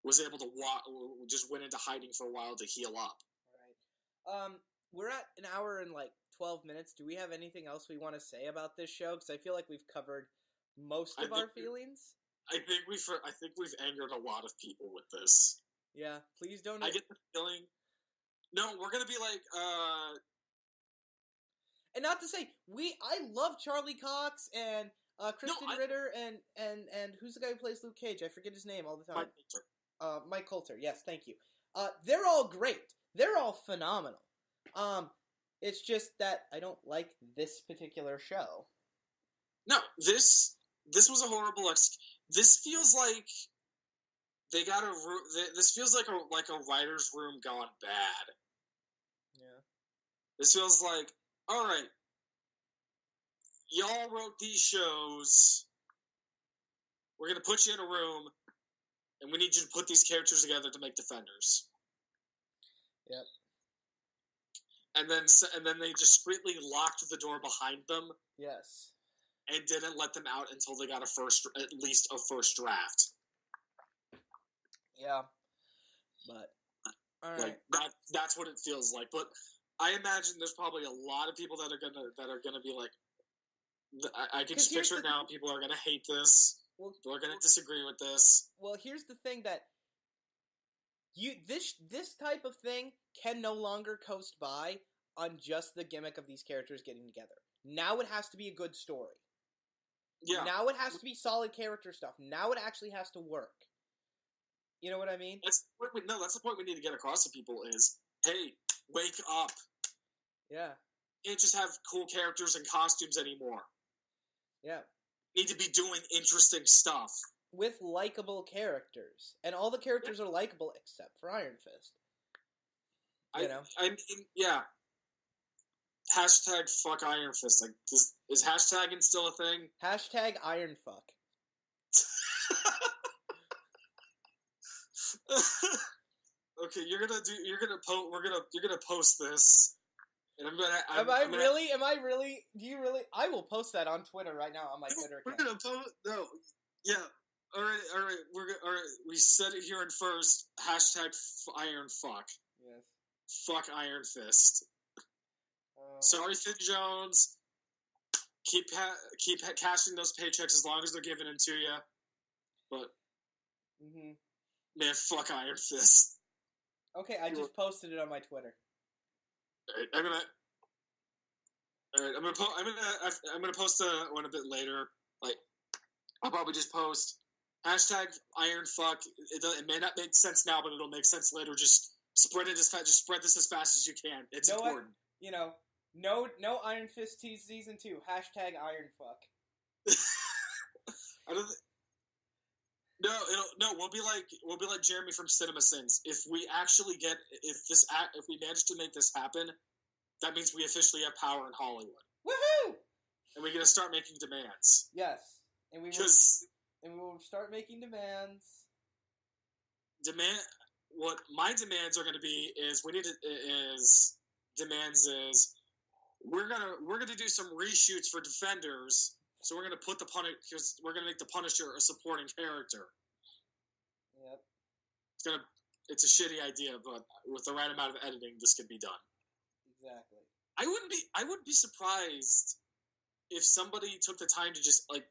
was able to just went into hiding for a while to heal up. Right. We're at an hour and 12 minutes. Do we have anything else we want to say about this show? Because I feel like we've covered most of our feelings. I think we've angered a lot of people with this. Yeah, please don't. I get the feeling. No, we're gonna be like. And not to say I love Charlie Cox and Kristen Ritter and who's the guy who plays Luke Cage? I forget his name all the time. Mike Coulter. Yes, thank you. They're all great. They're all phenomenal. It's just that I don't like this particular show. No, this was a horrible. This feels like they got this feels like a writer's room gone bad. Yeah. This feels like, all right, y'all wrote these shows. We're gonna put you in a room, and we need you to put these characters together to make Defenders. Yep. And then they discreetly locked the door behind them. Yes. And didn't let them out until they got at least a first draft. Yeah. But all right. That's what it feels like. But I imagine there's probably a lot of people that are gonna be like, I can just picture it now. People are gonna hate this. People are gonna disagree with this. Well, here's the thing that this type of thing can no longer coast by on just the gimmick of these characters getting together. Now it has to be a good story. Yeah. Now it has to be solid character stuff. Now it actually has to work. You know what I mean? That's the point we need to get across to people is, hey, wake up. Yeah. You can't just have cool characters and costumes anymore. Yeah. You need to be doing interesting stuff. With likable characters. And all the characters are likable except for Iron Fist. You know? I mean, yeah. Hashtag fuck Iron Fist. Like, is hashtagging still a thing? Hashtag Iron Fuck. Okay, you're gonna post this, and I will post that on Twitter right now on my Twitter account. We're gonna post. No, yeah. All right. We said it here in first. Hashtag Iron Fuck. Yes. Fuck Iron Fist. Sorry, Finn Jones. Keep cashing those paychecks as long as they're giving them to you. But man, fuck Iron Fist. Okay, I just posted it on my Twitter. I'm gonna post one a bit later. Like, I'll probably just post hashtag Iron Fuck. It may not make sense now, but it'll make sense later. Just spread it as fast. Just spread this as fast as you can. It's important. No Iron Fist season 2. Hashtag Iron Fuck. I don't. We'll be like Jeremy from Cinema Sins. If we manage to make this happen, that means we officially have power in Hollywood. Woohoo! And we're gonna start making demands. Yes, and we will start making demands. What my demands are going to be is we're gonna do some reshoots for Defenders. So we're gonna put because we're gonna make the Punisher a supporting character. Yep. It's a shitty idea, but with the right amount of editing, this could be done. Exactly. I wouldn't be surprised if somebody took the time to just the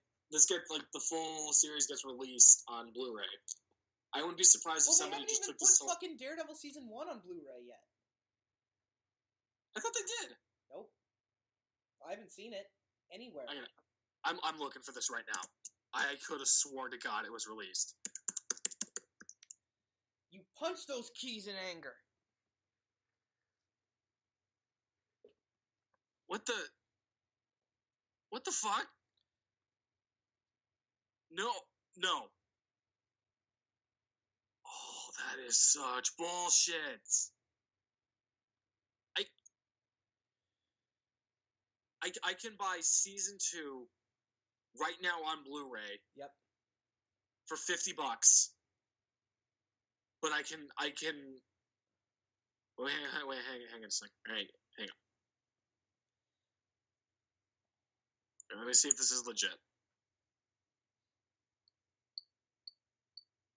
full series gets released on Blu-ray. I wouldn't be surprised if somebody just took this. They haven't even put fucking Daredevil season 1 on Blu-ray yet. I thought they did. Nope. I haven't seen it anywhere. I'm looking for this right now. I could have sworn to God it was released. You punch those keys in anger. What the fuck? No. Oh, that is such bullshit. I can buy season 2 right now on Blu-ray. Yep. For $50. But I can. Wait, hang on a second. Hang on. Let me see if this is legit.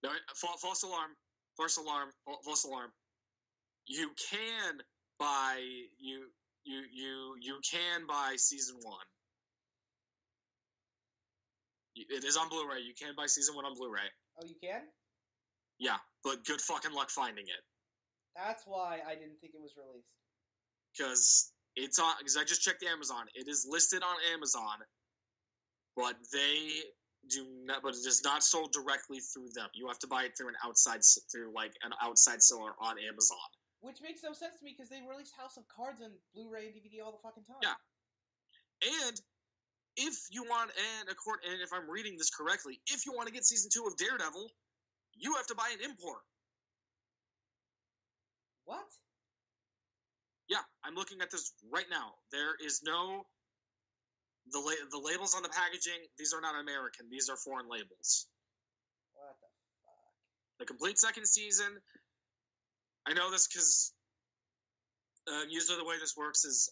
No, false alarm. You can buy you can buy season 1. It is on Blu-ray. You can buy season 1 on Blu-ray. Oh, you can? Yeah, but good fucking luck finding it. That's why I didn't think it was released. Because I just checked Amazon. It is listed on Amazon, but but it is not sold directly through them. You have to buy it through an outside seller on Amazon. Which makes no sense to me because they release House of Cards on Blu-ray and DVD all the fucking time. Yeah. And if you want, and if I'm reading this correctly, if you want to get season 2 of Daredevil, you have to buy an import. What? Yeah, I'm looking at this right now. There is no... The labels on the packaging, these are not American. These are foreign labels. What the fuck? The complete second season... I know this because usually the way this works is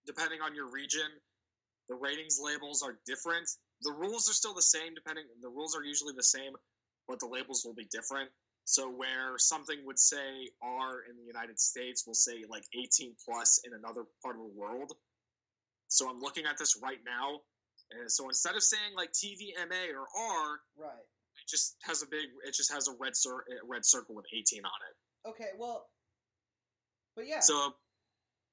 depending on your region, the ratings labels are different. The rules are still the same. The rules are usually the same, but the labels will be different. So where something would say R in the United States will say like 18 plus in another part of the world. So I'm looking at this right now, and so instead of saying like TVMA or R, right. It just has a red circle with 18 on it. Okay, well, but yeah. So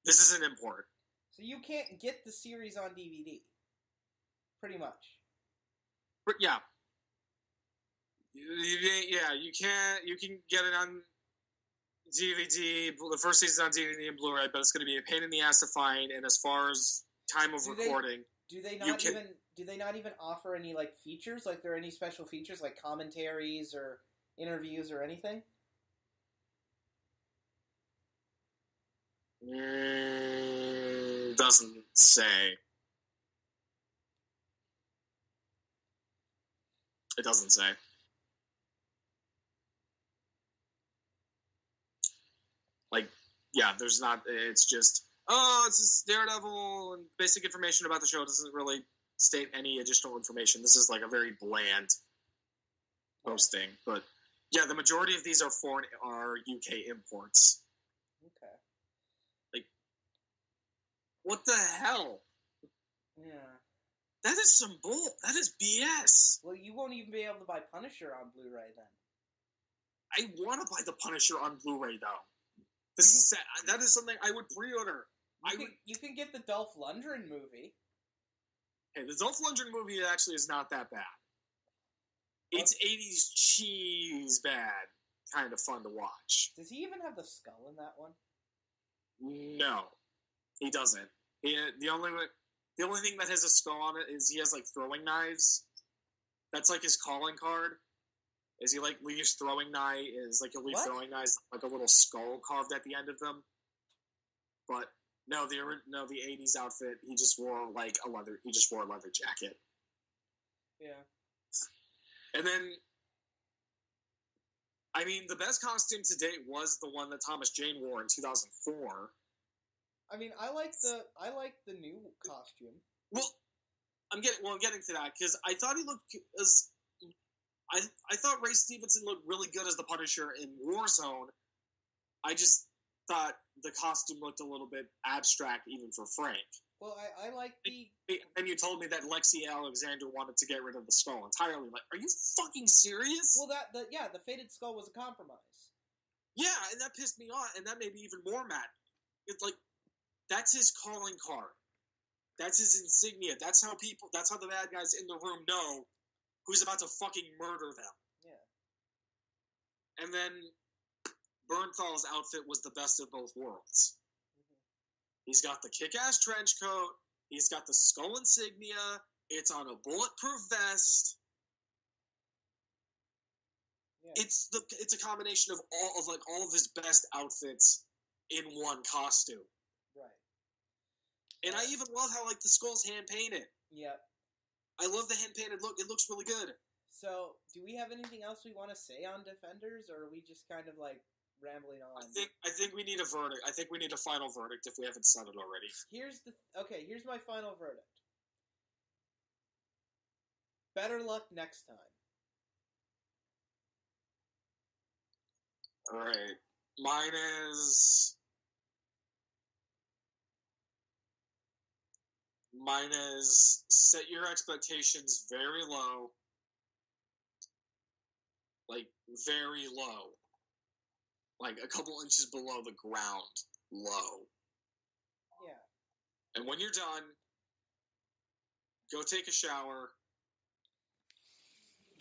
this is an import. So you can't get the series on DVD. Pretty much. But yeah. Yeah, you can get it on DVD. The first season's on DVD and Blu-ray, but it's going to be a pain in the ass to find. And as far as time of recording, do they not even offer any like features? Like, there are any special features like commentaries or interviews or anything? Doesn't say. It doesn't say. Like, yeah, there's not. It's just, it's just Daredevil, and basic information about the show doesn't really state any additional information. This is like a very bland posting, but yeah, the majority of these are UK imports. Okay. Like, What the hell? Yeah. That is some bull. That is BS. Well, you won't even be able to buy Punisher on Blu-ray then. I want to buy the Punisher on Blu-ray though. That is something I would pre-order. You can get the Dolph Lundgren movie. Hey, the Dolph Lundgren movie actually is not that bad. It's 80s cheese bad. Kind of fun to watch. Does he even have the skull in that one? No, he doesn't. The only thing that has a skull on it is he has like throwing knives. That's like his calling card. Is he like leaves throwing knife? Is like he'll leave throwing knives like a little skull carved at the end of them. But no, the 80s outfit. He just wore like a leather. He just wore a leather jacket. Yeah. And then, I mean, the best costume to date was the one that Thomas Jane wore in 2004. I mean, I like the new costume. Well, I'm getting to that because I thought he looked as I thought Ray Stevenson looked really good as the Punisher in Warzone. I just thought the costume looked a little bit abstract even for Frank. Well, I like the... And you told me that Lexi Alexander wanted to get rid of the skull entirely. Like, are you fucking serious? Well, the faded skull was a compromise. Yeah, and that pissed me off, and that made me even more mad. It's like, that's his calling card. That's his insignia. That's how the bad guys in the room know who's about to fucking murder them. Yeah. And then Bernthal's outfit was the best of both worlds. He's got the kick-ass trench coat. He's got the skull insignia. It's on a bulletproof vest. Yeah. It's a combination of all of his best outfits in one costume. Right. And I even love how the skull's hand painted. Yep. I love the hand painted look. It looks really good. So, do we have anything else we want to say on Defenders, or are we just kind of rambling on? I think we need a verdict. I think we need a final verdict if we haven't said it already. Here's my final verdict. Better luck next time. All right. Mine is set your expectations very low. Very low. A couple inches below the ground. Low. Yeah. And when you're done, go take a shower.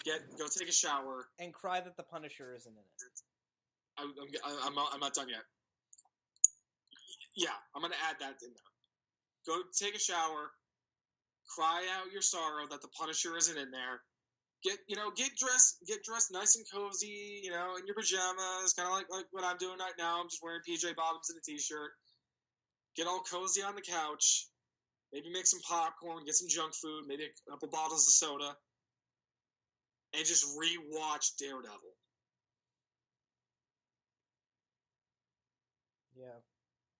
Go take a shower. And cry that the Punisher isn't in it. I'm not done yet. Yeah, I'm going to add that in there. Go take a shower. Cry out your sorrow that the Punisher isn't in there. Get dressed nice and cozy, in your pajamas, kind of like what I'm doing right now. I'm just wearing PJ Bottoms and a t-shirt. Get all cozy on the couch. Maybe make some popcorn, get some junk food, maybe a couple bottles of soda, and just re-watch Daredevil. Yeah.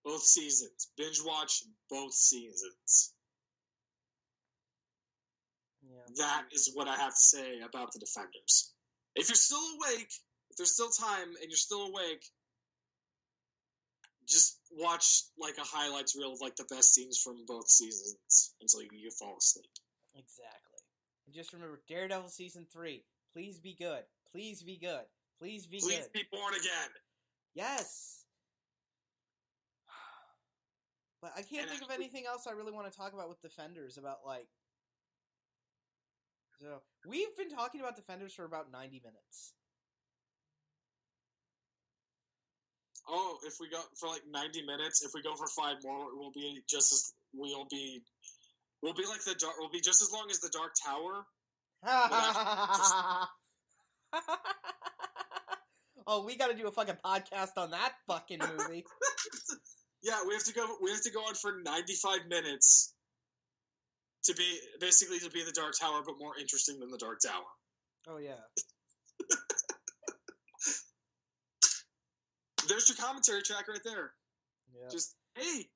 Both seasons. Binge watch both seasons. Yeah. That is what I have to say about the Defenders. If you're still awake, if there's still time and you're still awake, just watch a highlights reel of the best scenes from both seasons until you fall asleep. Exactly. And just remember, Daredevil Season 3. Please be good. Please be good. Please be good. Please be born again. Yes. But I can't think of anything else I really want to talk about with Defenders about So, we've been talking about Defenders for about 90 minutes. Oh, if we go for 90 minutes, if we go for 5 more, we'll be just as we'll be just as long as the Dark Tower. Oh, we got to do a fucking podcast on that fucking movie. Yeah, we have to go on for 95 minutes. To be the Dark Tower, but more interesting than the Dark Tower. Oh yeah. There's your commentary track right there. Yeah. Just hey,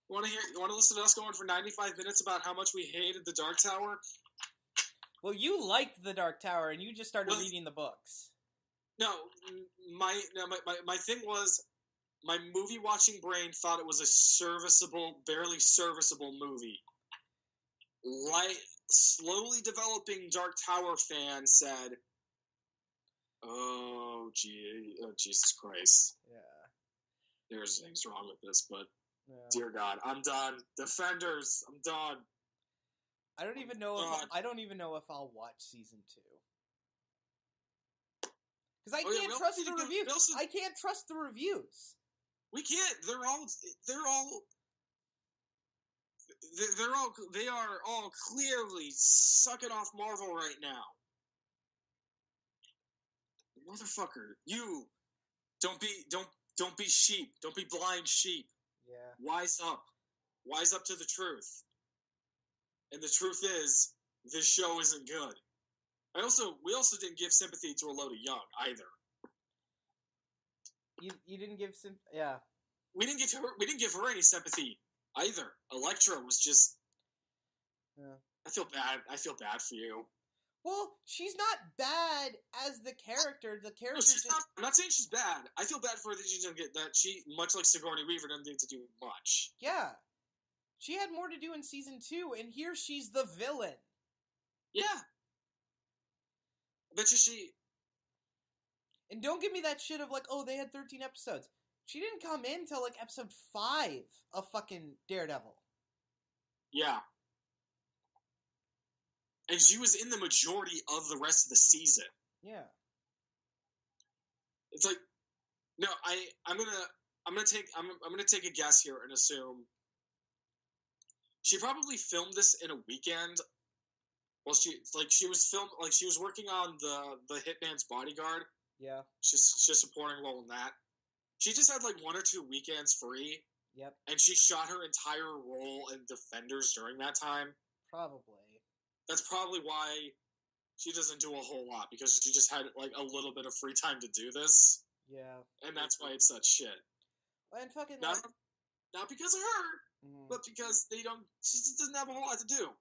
you want to listen to us go on for 95 minutes about how much we hated the Dark Tower? Well, you liked the Dark Tower, and you just started reading the books. No, my thing was my movie watching brain thought it was a serviceable, barely serviceable movie. Slowly developing Dark Tower fan said, "Oh, Jesus Christ! Yeah, There's things wrong with this, but yeah. dear God, I'm done. Defenders, I'm done." I don't even know if I'll watch season 2. Because I can't trust the reviews. I can't trust the reviews. We can't. They are all clearly sucking off Marvel right now. Motherfucker, you don't be sheep. Don't be blind sheep. Yeah. Wise up. Wise up to the truth. And the truth is, this show isn't good. We also didn't give sympathy to Elodie Young either. You didn't give yeah. We didn't give her any sympathy either. Elektra was just. Yeah. I feel bad for you. Well, she's not bad as the character. The character. No, she's not. I'm not saying she's bad. I feel bad for her that she doesn't get that. She, much like Sigourney Weaver, doesn't get to do much. Yeah, she had more to do in season 2, and here she's the villain. Yeah. I bet you she. And don't give me that shit of like, oh, they had 13 episodes. She didn't come in till like episode 5 of fucking Daredevil. Yeah. And she was in the majority of the rest of the season. Yeah. It's like, no, I'm gonna take a guess here and assume she probably filmed this in a weekend. Well, she was working on the Hitman's Bodyguard. Yeah. She's just supporting role in that. She just had like 1 or 2 weekends free. Yep. And she shot her entire role in Defenders during that time. Probably. That's probably why she doesn't do a whole lot, because she just had like a little bit of free time to do this. Yeah. And that's why it's such shit. And fucking not because of her, but because she just doesn't have a whole lot to do.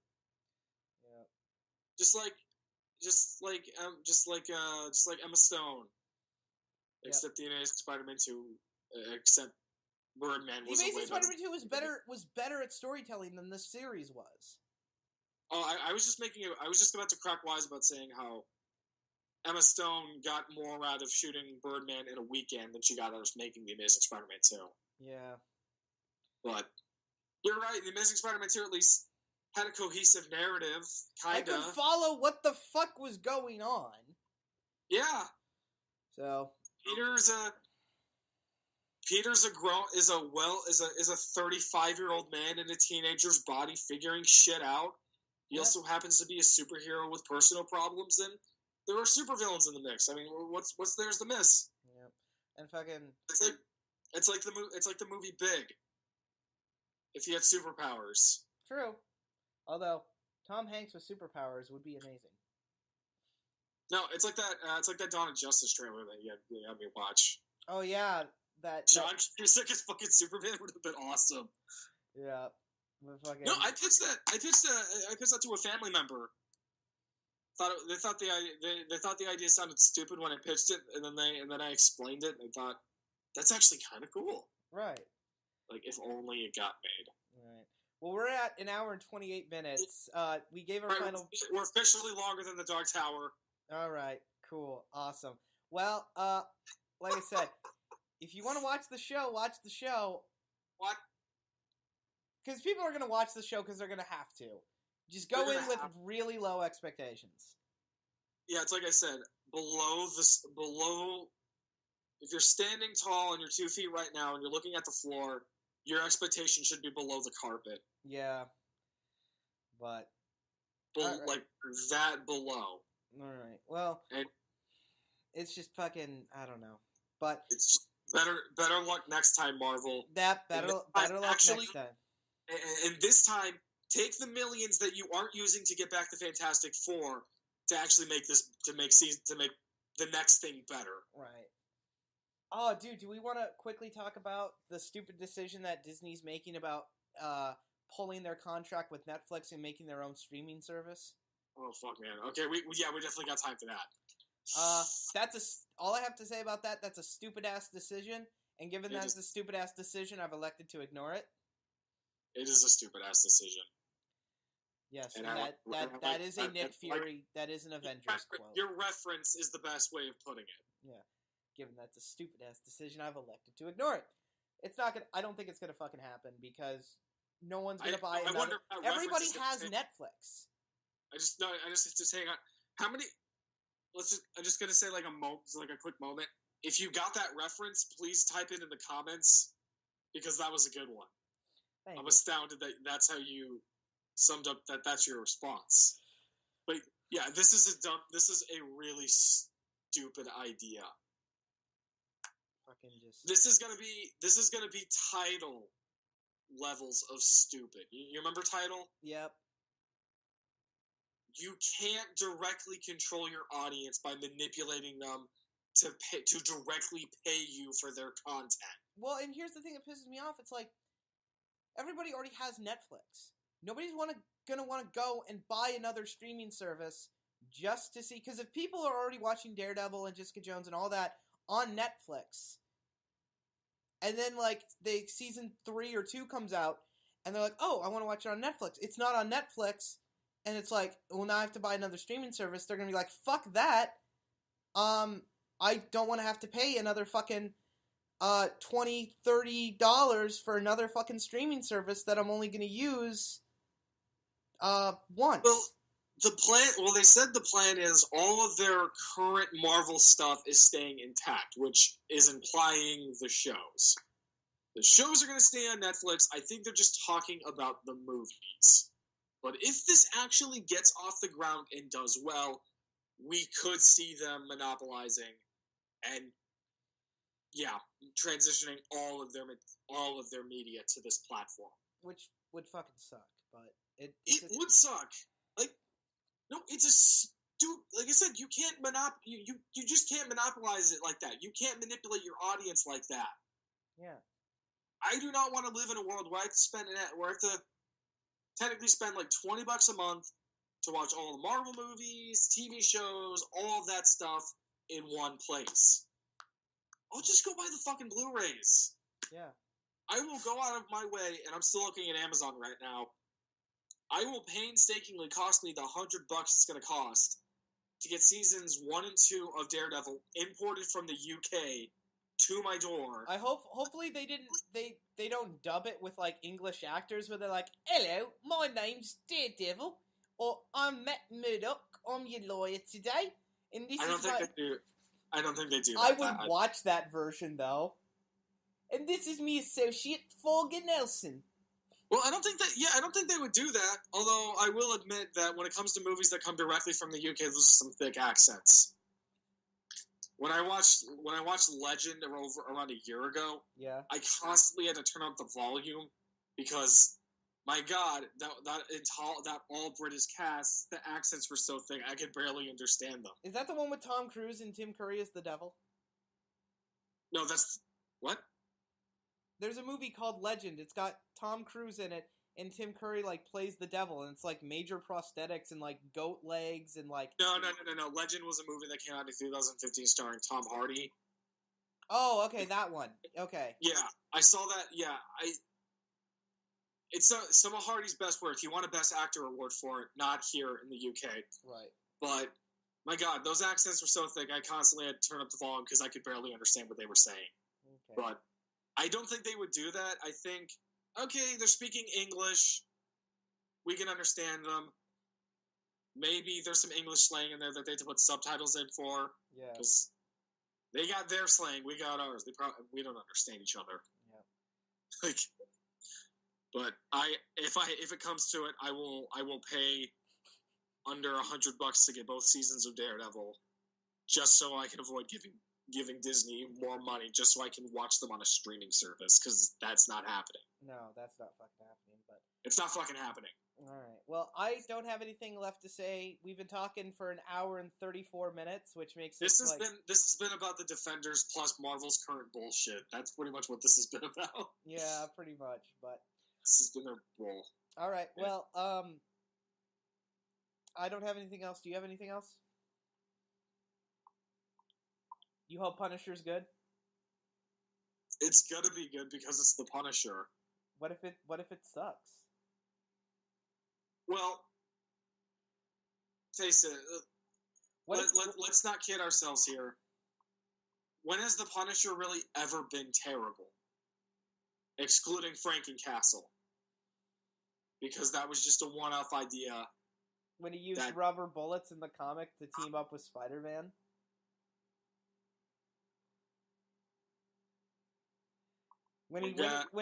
Yeah. Just like Emma Stone. Except the Amazing Spider-Man 2, except Birdman was The Amazing Spider-Man 2 was better at storytelling than this series was. Oh, I was just about to crack wise about saying how Emma Stone got more out of shooting Birdman in a weekend than she got out of making The Amazing Spider-Man 2. Yeah. But you're right, The Amazing Spider-Man 2 at least had a cohesive narrative, kinda. I could follow what the fuck was going on. Yeah. So Peter's a 35-year-old man in a teenager's body figuring shit out. He also happens to be a superhero with personal problems, and there are supervillains in the mix. I mean, what's there's to miss? Yeah, and fucking it's like the movie Big. If he had superpowers. True. Although Tom Hanks with superpowers would be amazing. No, it's like that Dawn of Justice trailer that you had me watch. Oh yeah, John Cusack as fucking Superman would have been awesome. Yeah. No, I pitched that to a family member. They thought the idea sounded stupid when I pitched it, and then I explained it, and they thought that's actually kind of cool. Right. Like, if only it got made. Right. Well, we're at an hour and 28 minutes. We gave our final. We're officially longer than the Dark Tower. All right. Cool. Awesome. Well, like I said, if you want to watch the show, watch the show. What? Because people are going to watch the show because they're going to have to. Just go in with really low expectations. Yeah, it's like I said, below, if you're standing tall and you're 2 feet right now and you're looking at the floor, your expectation should be below the carpet. Yeah. But. Like, that below. Alright. Well, it's just fucking, I don't know. But. It's better luck next time, Marvel. Better luck next time. And this time, take the millions that you aren't using to get back the Fantastic Four to actually make the next thing better. Right. Oh, dude, do we want to quickly talk about the stupid decision that Disney's making about pulling their contract with Netflix and making their own streaming service? Oh fuck, man. Okay, we definitely got time for that. All I have to say about that. That's a stupid ass decision, And given that's the stupid-ass decision, I've elected to ignore it. It is a stupid-ass decision. Yes, and that is a Nick Fury, that is an Avengers quote. Your reference is the best way of putting it. Yeah. Given that's a stupid-ass decision, I've elected to ignore it. It's not gonna. I don't think it's gonna fucking happen because no one's gonna buy another. Everybody has Netflix. Just hang on. How many? I'm just gonna say like a quick moment. If you got that reference, please type it in the comments because that was a good one. I'm astounded that that's how you summed up that's your response. But yeah, this is a really stupid idea. This is gonna be Tidal levels of stupid. You remember Tidal? Yep. You can't directly control your audience by manipulating them to directly pay you for their content. Well, and here's the thing that pisses me off. It's like everybody already has Netflix. Nobody's gonna want to go and buy another streaming service just to see. Because if people are already watching Daredevil and Jessica Jones and all that on Netflix, and then like season 3 or 2 comes out, and they're like, "Oh, I want to watch it on Netflix." It's not on Netflix, and it's like, "Well, now I have to buy another streaming service." They're gonna be like, "Fuck that! I don't want to have to pay another fucking $20, $30 for another fucking streaming service that I'm only gonna use once." Well, they said the plan is all of their current Marvel stuff is staying intact, which is implying the shows. The shows are going to stay on Netflix. I think they're just talking about the movies. But if this actually gets off the ground and does well, we could see them monopolizing and, yeah, transitioning all of their media to this platform. Which would fucking suck, but it would suck. Like, no, it's a stupid. Like I said, you can't you just can't monopolize it like that. You can't manipulate your audience like that. Yeah. I do not want to live in a world where I have to technically spend like $20 a month to watch all the Marvel movies, TV shows, all of that stuff in one place. I'll just go buy the fucking Blu-rays. Yeah. I will go out of my way, and I'm still looking at Amazon right now. I will painstakingly cost me the $100 it's going to cost to get seasons 1 and 2 of Daredevil imported from the UK to my door. I hopefully they don't dub it with like English actors where they're like, "Hello, my name's Daredevil, or I'm Matt Murdock. I'm your lawyer today." And this I don't think they do. I would watch that version though. And this is me associate Forgan Nelson. Well, I don't think they would do that. Although I will admit that when it comes to movies that come directly from the UK, those are some thick accents. When I watched Legend around a year ago, yeah, I constantly had to turn up the volume because, my God, that all British cast, the accents were so thick I could barely understand them. Is that the one with Tom Cruise and Tim Curry as the devil? No, that's what? There's a movie called Legend. It's got Tom Cruise in it, and Tim Curry like plays the devil, and it's like major prosthetics and like goat legs and like. No. Legend was a movie that came out in 2015 starring Tom Hardy. Oh, okay, that one. Okay. Yeah, I saw that. Yeah, it's some of Hardy's best work. He won a Best Actor award for it, not here in the UK. Right. But my God, those accents were so thick. I constantly had to turn up the volume because I could barely understand what they were saying. Okay. But I don't think they would do that. I think, okay, they're speaking English. We can understand them. Maybe there's some English slang in there that they have to put subtitles in for. Yeah. Because they got their slang, we got ours. We don't understand each other. Yeah. Like, but if it comes to it, I will pay under $100 to get both seasons of Daredevil, just so I can avoid giving Disney more money just so I can watch them on a streaming service, because that's not happening. No, that's not fucking happening, but... It's not fucking happening. Alright, well, I don't have anything left to say. We've been talking for an hour and 34 minutes, which makes This has been about the Defenders plus Marvel's current bullshit. That's pretty much what this has been about. Yeah, pretty much, but... This has been their bull. Alright, well, I don't have anything else. Do you have anything else? You hope Punisher's good? It's gonna be good because it's the Punisher. What if it sucks? Well, face it. Let's not kid ourselves here. When has the Punisher really ever been terrible? Excluding Frank and Castle. Because that was just a one-off idea. When he used rubber bullets in the comic to team up with Spider-Man? When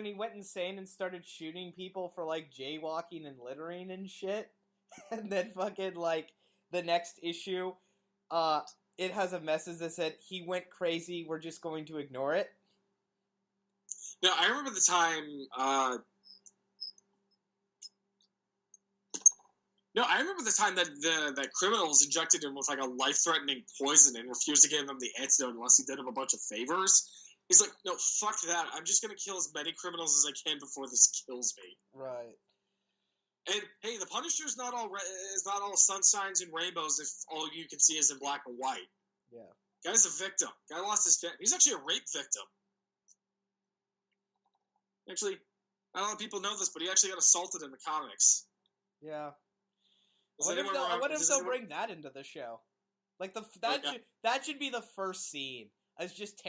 he went insane and started shooting people for, like, jaywalking and littering and shit? And then fucking, like, the next issue, it has a message that said, he went crazy, we're just going to ignore it? No, I remember the time, that criminals injected him with, like, a life-threatening poison and refused to give him the antidote unless he did him a bunch of favors. He's like, no, fuck that. I'm just going to kill as many criminals as I can before this kills me. Right. And, hey, the Punisher's not all sunshines and rainbows if all you can see is in black and white. Yeah. Guy's a victim. Guy lost his family. He's actually a rape victim. Actually, I don't know if people know this, but he actually got assaulted in the comics. Yeah. I wonder if they'll bring that into the show. Like, that should be the first scene. As just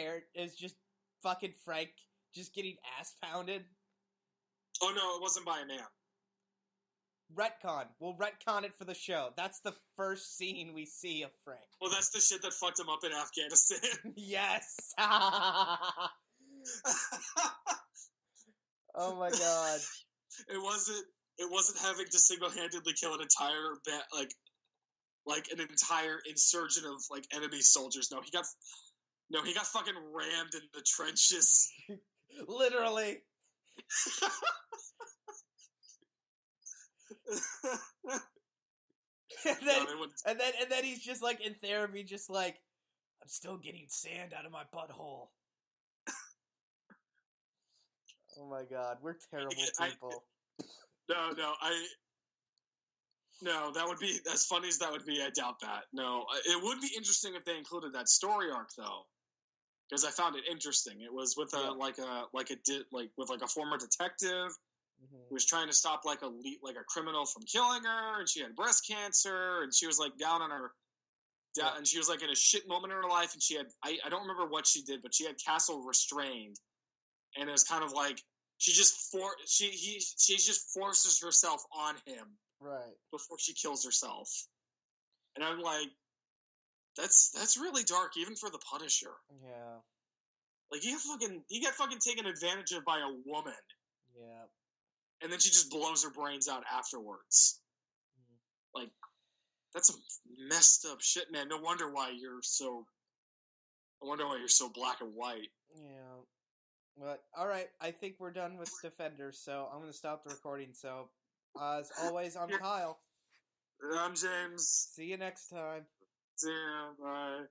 fucking Frank just getting ass pounded. Oh no, it wasn't by a man. Retcon. We'll retcon it for the show. That's the first scene we see of Frank. Well, that's the shit that fucked him up in Afghanistan. Yes! Oh my god. It wasn't having to single-handedly kill an entire like an entire insurgent of like enemy soldiers. No, he got fucking rammed in the trenches. Literally. and then he's just like in therapy, just like, I'm still getting sand out of my butthole. Oh my god, we're terrible people. No, that would be, as funny as that would be, I doubt that. No, it would be interesting if they included that story arc though, because I found it interesting. It was with a former detective who was trying to stop like a criminal from killing her, and she had breast cancer, and she was like down on her, and she was like in a shit moment in her life, and she had I don't remember what she did, but she had Castle restrained, and it was kind of like she just forces herself on him. Right. Before she kills herself. And I'm like, that's really dark, even for the Punisher. Yeah. Like, he got fucking taken advantage of by a woman. Yeah. And then she just blows her brains out afterwards. Mm-hmm. Like, that's some messed up shit, man. No wonder why you're so black and white. Yeah. But, alright, I think we're done with Defenders, so I'm gonna stop the recording, so... as always, I'm Kyle. I'm James. See you next time. See ya. Bye.